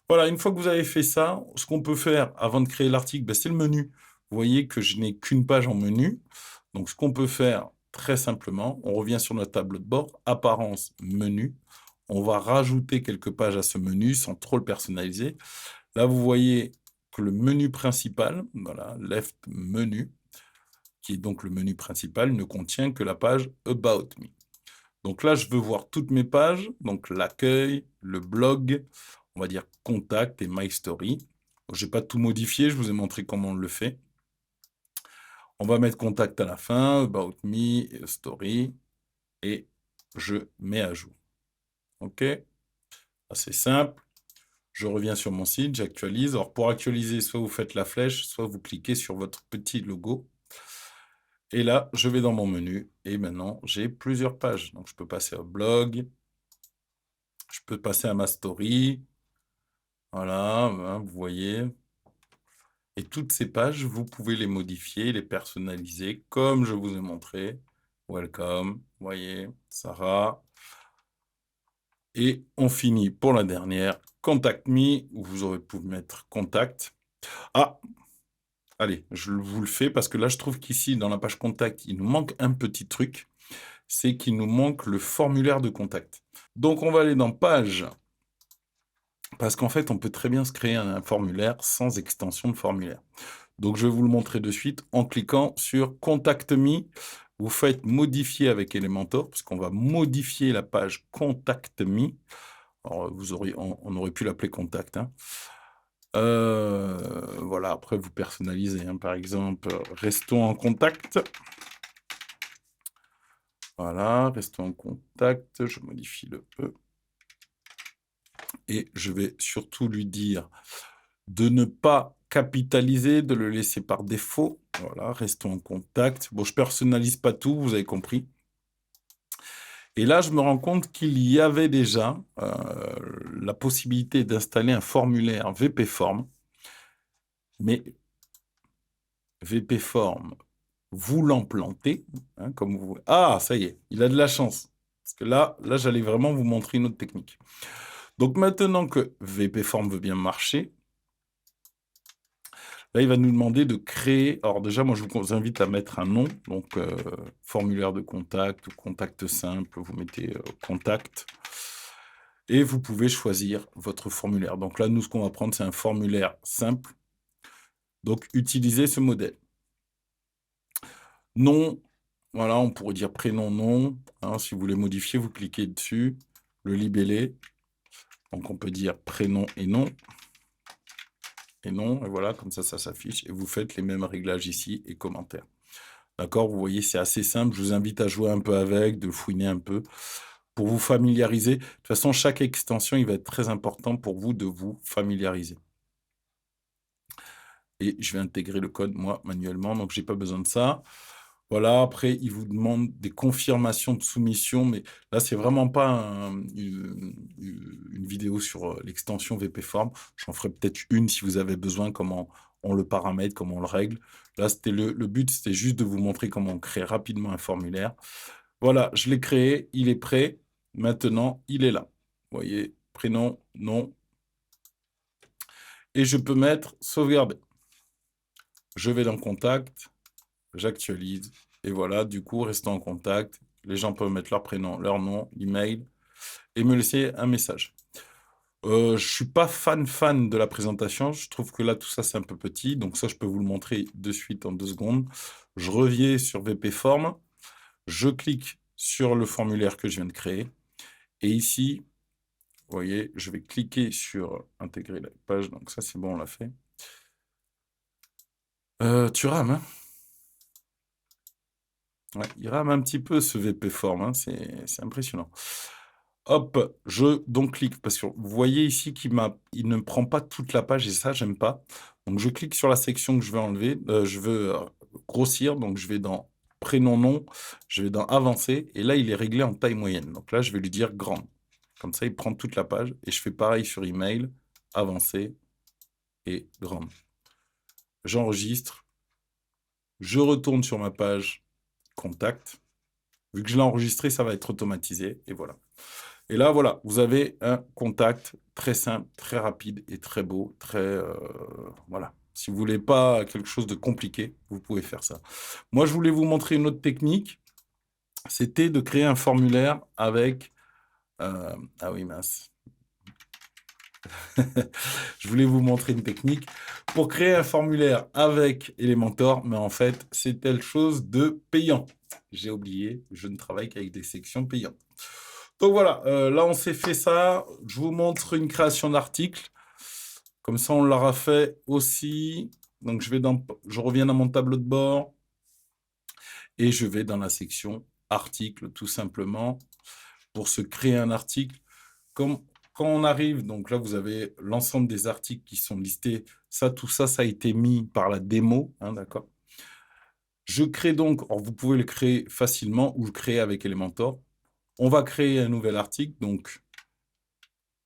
Voilà, une fois que vous avez fait ça, ce qu'on peut faire avant de créer l'article, ben, c'est le menu. Vous voyez que je n'ai qu'une page en menu. Donc, ce qu'on peut faire très simplement, on revient sur notre tableau de bord, apparence, menu. On va rajouter quelques pages à ce menu sans trop le personnaliser. Là, vous voyez que le menu principal, voilà, left menu, qui est donc le menu principal, ne contient que la page About Me. Donc là, je veux voir toutes mes pages, donc l'accueil, le blog, on va dire contact et my story. Je n'ai pas tout modifié, je vous ai montré comment on le fait. On va mettre contact à la fin, about me, story, et je mets à jour. OK? Assez simple. Je reviens sur mon site, j'actualise. Alors pour actualiser, soit vous faites la flèche, soit vous cliquez sur votre petit logo. Et là, je vais dans mon menu et maintenant, j'ai plusieurs pages. Donc je peux passer au blog, je peux passer à ma story. Voilà, hein, vous voyez. Et toutes ces pages, vous pouvez les modifier, les personnaliser comme je vous ai montré. Welcome, vous voyez, Sarah. Et on finit pour la dernière, Contact Me, où vous aurez pu mettre contact. Ah, allez, je vous le fais parce que là, je trouve qu'ici, dans la page contact, il nous manque un petit truc. C'est qu'il nous manque le formulaire de contact. Donc, on va aller dans page. Parce qu'en fait, on peut très bien se créer un formulaire sans extension de formulaire. Donc, je vais vous le montrer de suite en cliquant sur Contact Me. Vous faites modifier avec Elementor, parce qu'on va modifier la page Contact Me. Alors, on aurait pu l'appeler Contact. Hein. Voilà, après, vous personnalisez. Hein. Par exemple, restons en contact. Voilà, restons en contact. Je modifie le E. Et je vais surtout lui dire de ne pas capitaliser, de le laisser par défaut. Voilà, restons en contact. Bon, je personnalise pas tout, vous avez compris. Et là, je me rends compte qu'il y avait déjà la possibilité d'installer un formulaire VP Form. Mais VP Form, vous l'implantez, hein, comme vous voulez. Ah, ça y est, il a de la chance. Parce que là, j'allais vraiment vous montrer une autre technique. Donc maintenant que VP Form veut bien marcher, là, il va nous demander de créer. Alors déjà, moi, je vous invite à mettre un nom. Donc, formulaire de contact ou contact simple. Vous mettez contact. Et vous pouvez choisir votre formulaire. Donc là, nous, ce qu'on va prendre, c'est un formulaire simple. Donc, utilisez ce modèle. Nom, voilà, on pourrait dire prénom, nom. Hein, si vous voulez modifier, vous cliquez dessus. Le libellé. Donc, on peut dire prénom et nom. Et non, et voilà, comme ça s'affiche. Et vous faites les mêmes réglages ici et commentaires. D'accord? Vous voyez, c'est assez simple. Je vous invite à jouer un peu avec, de fouiner un peu pour vous familiariser. De toute façon, chaque extension, il va être très important pour vous de vous familiariser. Et je vais intégrer le code, moi, manuellement, donc j'ai pas besoin de ça. Voilà, après, il vous demande des confirmations de soumission, mais là, c'est vraiment pas une vidéo sur l'extension VP Form. J'en ferai peut-être une si vous avez besoin, comment on le paramètre, comment on le règle. Là, c'était le but, c'était juste de vous montrer comment on crée rapidement un formulaire. Voilà, je l'ai créé, il est prêt. Maintenant, il est là. Vous voyez, prénom, nom. Et je peux mettre sauvegarder. Je vais dans contact, j'actualise. Et voilà, du coup, restons en contact. Les gens peuvent mettre leur prénom, leur nom, l'email et me laisser un message. Je suis pas fan de la présentation. Je trouve que là, tout ça, c'est un peu petit. Donc ça, je peux vous le montrer de suite en 2 secondes. Je reviens sur VP Form. Je clique sur le formulaire que je viens de créer. Et ici, vous voyez, je vais cliquer sur intégrer la page. Donc ça, c'est bon, on l'a fait. Tu rames, hein? Ouais, il rame un petit peu ce VP Form, hein, c'est impressionnant. Hop, je donc clique parce que vous voyez ici qu'il ne prend pas toute la page et ça, j'aime pas. Donc je clique sur la section que je veux enlever, je veux grossir, donc je vais dans prénom, nom, je vais dans avancer et là, il est réglé en taille moyenne. Donc là, je vais lui dire grande. Comme ça, il prend toute la page et je fais pareil sur email, avancer et grande. J'enregistre, je retourne sur ma page contact. Vu que je l'ai enregistré, ça va être automatisé et voilà. Et là, voilà, vous avez un contact très simple, très rapide et très beau, voilà. Si vous voulez pas quelque chose de compliqué, vous pouvez faire ça. Moi, je voulais vous montrer une autre technique. C'était de créer un formulaire avec... ah oui, mince. Je voulais vous montrer une technique pour créer un formulaire avec Elementor, mais en fait, c'est telle chose de payant. J'ai oublié, je ne travaille qu'avec des sections payantes. Donc voilà, là on s'est fait ça. Je vous montre une création d'article. Comme ça, on l'aura fait aussi. Donc je reviens dans mon tableau de bord et je vais dans la section article, tout simplement, pour se créer un article. Quand on arrive, donc là, vous avez l'ensemble des articles qui sont listés. Ça, tout ça, ça a été mis par la démo, hein, d'accord? Je crée donc, alors vous pouvez le créer facilement ou le créer avec Elementor. On va créer un nouvel article, donc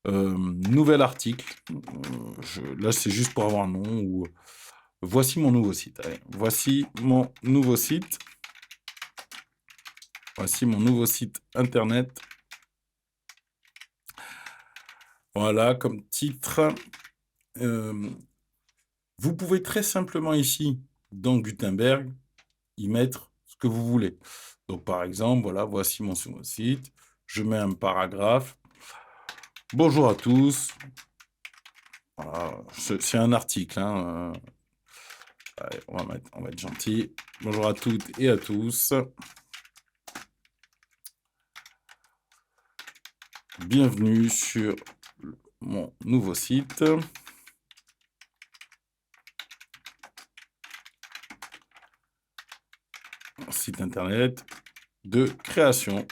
nouvel article. Là, c'est juste pour avoir un nom ou voici mon nouveau site. Allez, voici mon nouveau site. Voici mon nouveau site internet. Voilà, comme titre. Vous pouvez très simplement ici, dans Gutenberg, y mettre ce que vous voulez. Donc, par exemple, voilà, voici mon nouveau site. Je mets un paragraphe. Bonjour à tous. Voilà, c'est un article. Hein. Allez, on va être gentil. Bonjour à toutes et à tous. Bienvenue sur mon nouveau site. Site internet de création.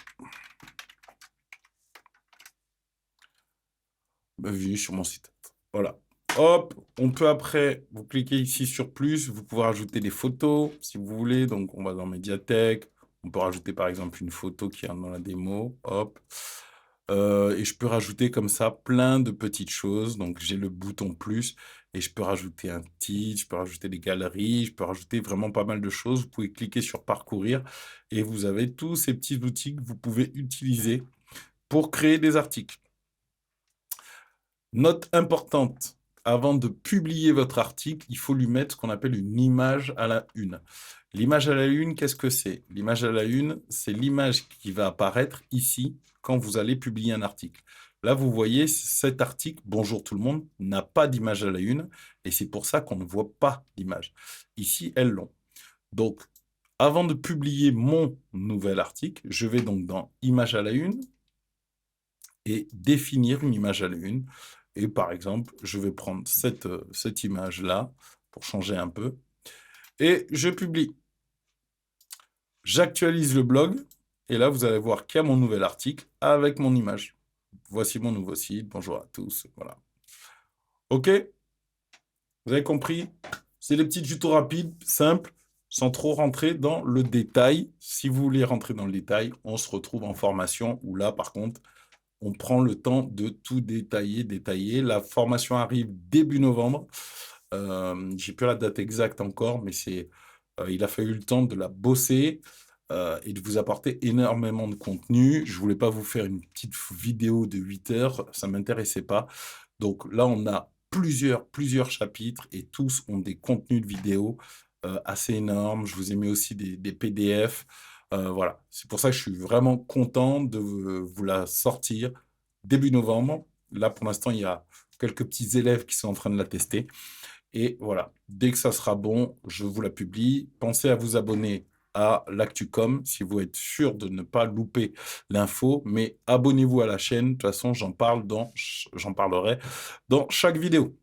Bienvenue sur mon site. Voilà. Hop, on peut après, vous cliquez ici sur plus, vous pouvez rajouter des photos si vous voulez. Donc, on va dans médiathèque. On peut rajouter par exemple une photo qui est dans la démo. Hop. et je peux rajouter comme ça plein de petites choses. Donc j'ai le bouton plus et je peux rajouter un titre, je peux rajouter des galeries, je peux rajouter vraiment pas mal de choses. Vous pouvez cliquer sur parcourir et vous avez tous ces petits outils que vous pouvez utiliser pour créer des articles. Note importante, avant de publier votre article, il faut lui mettre ce qu'on appelle une image à la une. L'image à la une, qu'est-ce que c'est? L'image à la une, c'est l'image qui va apparaître ici quand vous allez publier un article. Là, vous voyez, cet article, bonjour tout le monde, n'a pas d'image à la une et c'est pour ça qu'on ne voit pas l'image. Ici, elles l'ont. Donc, avant de publier mon nouvel article, je vais donc dans image à la une et définir une image à la une. Et par exemple, je vais prendre cette image-là pour changer un peu et je publie. J'actualise le blog et là, vous allez voir qu'il y a mon nouvel article avec mon image. Voici mon nouveau site. Bonjour à tous. Voilà. OK? Vous avez compris? C'est des petits tutos rapides, simples, sans trop rentrer dans le détail. Si vous voulez rentrer dans le détail, on se retrouve en formation où là, par contre, on prend le temps de tout détailler. La formation arrive début novembre. J'ai plus la date exacte encore, mais il a fallu le temps de la bosser et de vous apporter énormément de contenu. Je voulais pas vous faire une petite vidéo de 8 heures, ça m'intéressait pas. Donc là, on a plusieurs chapitres et tous ont des contenus de vidéos assez énormes. Je vous ai mis aussi des PDF. Voilà, c'est pour ça que je suis vraiment content de vous la sortir début novembre. Là, pour l'instant, il y a quelques petits élèves qui sont en train de la tester. Et voilà, dès que ça sera bon, je vous la publie. Pensez à vous abonner à l'Actucom si vous êtes sûr de ne pas louper l'info. Mais abonnez-vous à la chaîne. De toute façon, j'en parlerai dans chaque vidéo.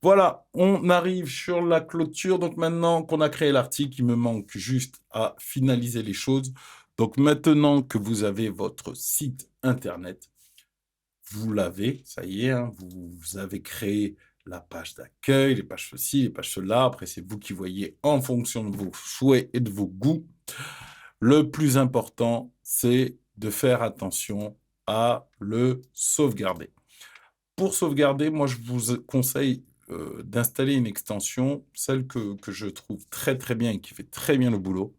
Voilà, on arrive sur la clôture. Donc maintenant qu'on a créé l'article, il me manque juste à finaliser les choses. Donc maintenant que vous avez votre site internet, vous l'avez, ça y est, hein, vous avez créé la page d'accueil, les pages ceci, les pages cela. Après, c'est vous qui voyez en fonction de vos souhaits et de vos goûts. Le plus important, c'est de faire attention à le sauvegarder. Pour sauvegarder, moi, je vous conseille d'installer une extension, celle que je trouve très très bien et qui fait très bien le boulot,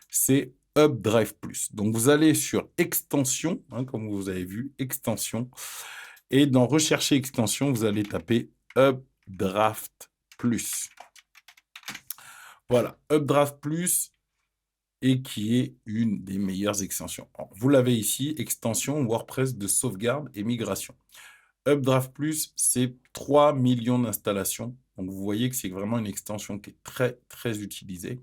c'est UpDrive+. Donc, vous allez sur extension, hein, comme vous avez vu, extension, et dans rechercher extension, vous allez taper UpDraft+. Voilà, UpDraft+, et qui est une des meilleures extensions. Alors, vous l'avez ici, extension WordPress de sauvegarde et migration. UpDraft+, c'est 3 millions d'installations. Donc, vous voyez que c'est vraiment une extension qui est très, très utilisée.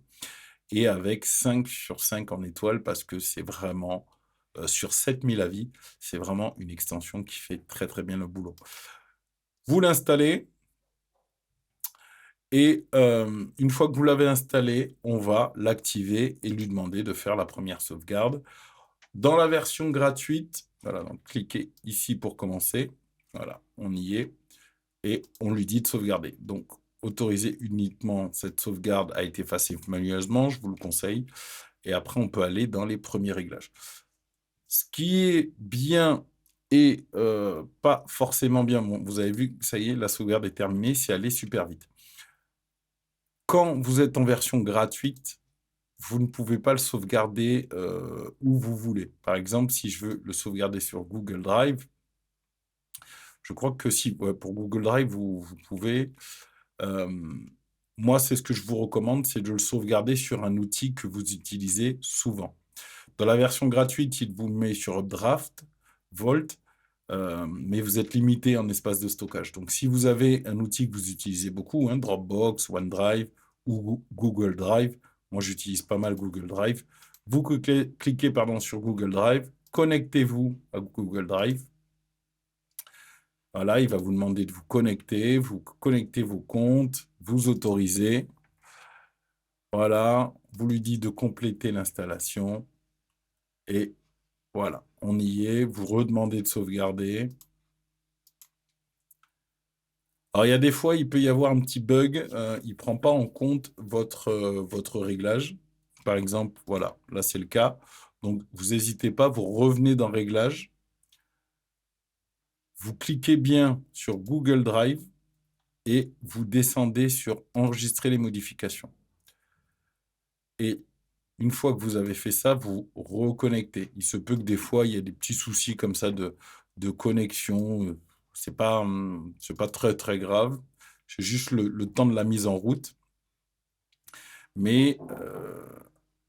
Et avec 5 sur 5 en étoiles, parce que c'est vraiment, sur 7000 avis, c'est vraiment une extension qui fait très, très bien le boulot. Vous l'installez. Et une fois que vous l'avez installé, on va l'activer et lui demander de faire la première sauvegarde. Dans la version gratuite, voilà, donc cliquez ici pour commencer. Voilà, on y est. Et on lui dit de sauvegarder. Donc, autoriser uniquement cette sauvegarde a été effacée manuellement, je vous le conseille. Et après, on peut aller dans les premiers réglages. Ce qui est bien et pas forcément bien, bon, vous avez vu que ça y est, la sauvegarde est terminée, c'est allé super vite. Quand vous êtes en version gratuite, vous ne pouvez pas le sauvegarder où vous voulez. Par exemple, si je veux le sauvegarder sur Google Drive, je crois que si, ouais, pour Google Drive, vous pouvez. Moi, c'est ce que je vous recommande, c'est de le sauvegarder sur un outil que vous utilisez souvent. Dans la version gratuite, il vous met sur Updraft, Volt, mais vous êtes limité en espace de stockage. Donc, si vous avez un outil que vous utilisez beaucoup, hein, Dropbox, OneDrive ou Google Drive, moi j'utilise pas mal Google Drive, vous cliquez sur Google Drive, connectez-vous à Google Drive. Voilà, il va vous demander de vous connectez vos comptes, vous autorisez. Voilà, vous lui dites de compléter l'installation. Et voilà, on y est. Vous redemandez de sauvegarder. Alors, il y a des fois, il peut y avoir un petit bug. Il ne prend pas en compte votre réglage. Par exemple, voilà, là, c'est le cas. Donc, vous n'hésitez pas, vous revenez dans Réglages. Vous cliquez bien sur Google Drive et vous descendez sur enregistrer les modifications. Et une fois que vous avez fait ça, vous reconnectez. Il se peut que des fois, il y ait des petits soucis comme ça de connexion. C'est pas très, très grave. C'est juste le temps de la mise en route. Mais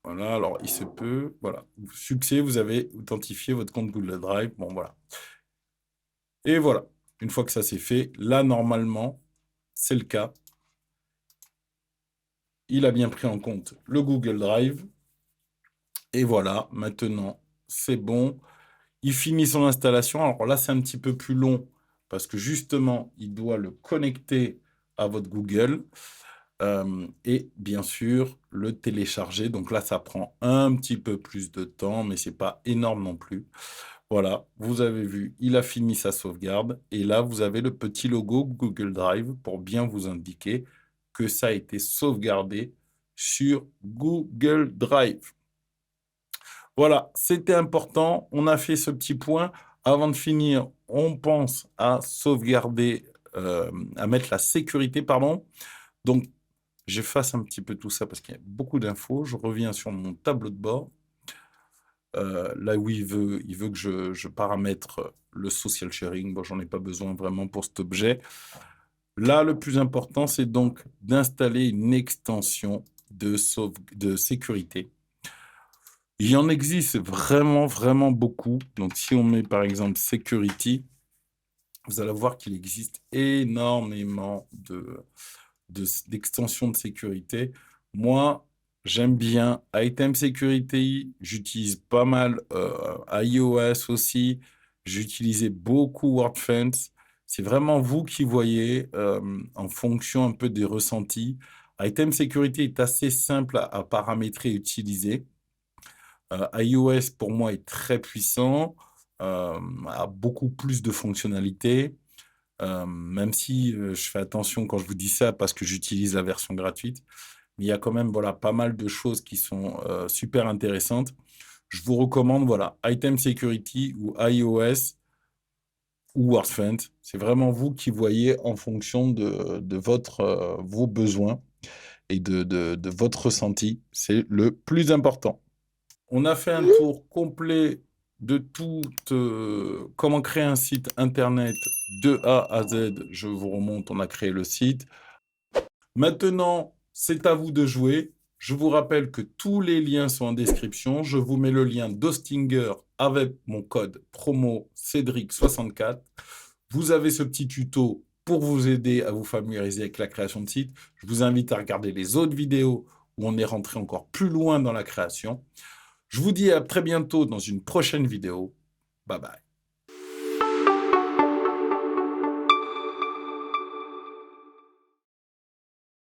voilà, alors il se peut, voilà. Succès, vous avez authentifié votre compte Google Drive. Bon, voilà. Et voilà. Une fois que ça c'est fait, là, normalement, c'est le cas. Il a bien pris en compte le Google Drive. Et voilà, maintenant, c'est bon. Il finit son installation. Alors là, c'est un petit peu plus long parce que justement, il doit le connecter à votre Google et bien sûr, le télécharger. Donc là, ça prend un petit peu plus de temps, mais c'est pas énorme non plus. Voilà, vous avez vu, il a fini sa sauvegarde et là, vous avez le petit logo Google Drive pour bien vous indiquer que ça a été sauvegardé sur Google Drive. Voilà, c'était important. On a fait ce petit point. Avant de finir, on pense à sauvegarder, à mettre la sécurité, pardon. Donc, j'efface un petit peu tout ça parce qu'il y a beaucoup d'infos. Je reviens sur mon tableau de bord. Là où il veut que je paramètre le social sharing. Bon, j'en ai pas besoin vraiment pour cet objet. Là, le plus important, c'est donc d'installer une extension de sécurité. Il y en existe vraiment, vraiment beaucoup. Donc, si on met par exemple Security, vous allez voir qu'il existe énormément d'extensions de sécurité. Moi, j'aime bien Item Security. J'utilise pas mal iOS aussi. J'utilisais beaucoup WordFence. C'est vraiment vous qui voyez en fonction un peu des ressentis. Item Security est assez simple à paramétrer et utiliser. iOS, pour moi, est très puissant, a beaucoup plus de fonctionnalités, même si je fais attention quand je vous dis ça parce que j'utilise la version gratuite. Mais il y a quand même voilà, pas mal de choses qui sont super intéressantes. Je vous recommande voilà, Item Security ou iOS ou WordFence. C'est vraiment vous qui voyez en fonction de vos besoins et de votre ressenti. C'est le plus important. On a fait un tour complet de tout, comment créer un site internet de A à Z. Je vous remonte, on a créé le site. Maintenant, c'est à vous de jouer. Je vous rappelle que tous les liens sont en description. Je vous mets le lien d'Hostinger avec mon code promo Cédric64. Vous avez ce petit tuto pour vous aider à vous familiariser avec la création de site. Je vous invite à regarder les autres vidéos où on est rentré encore plus loin dans la création. Je vous dis à très bientôt dans une prochaine vidéo. Bye bye.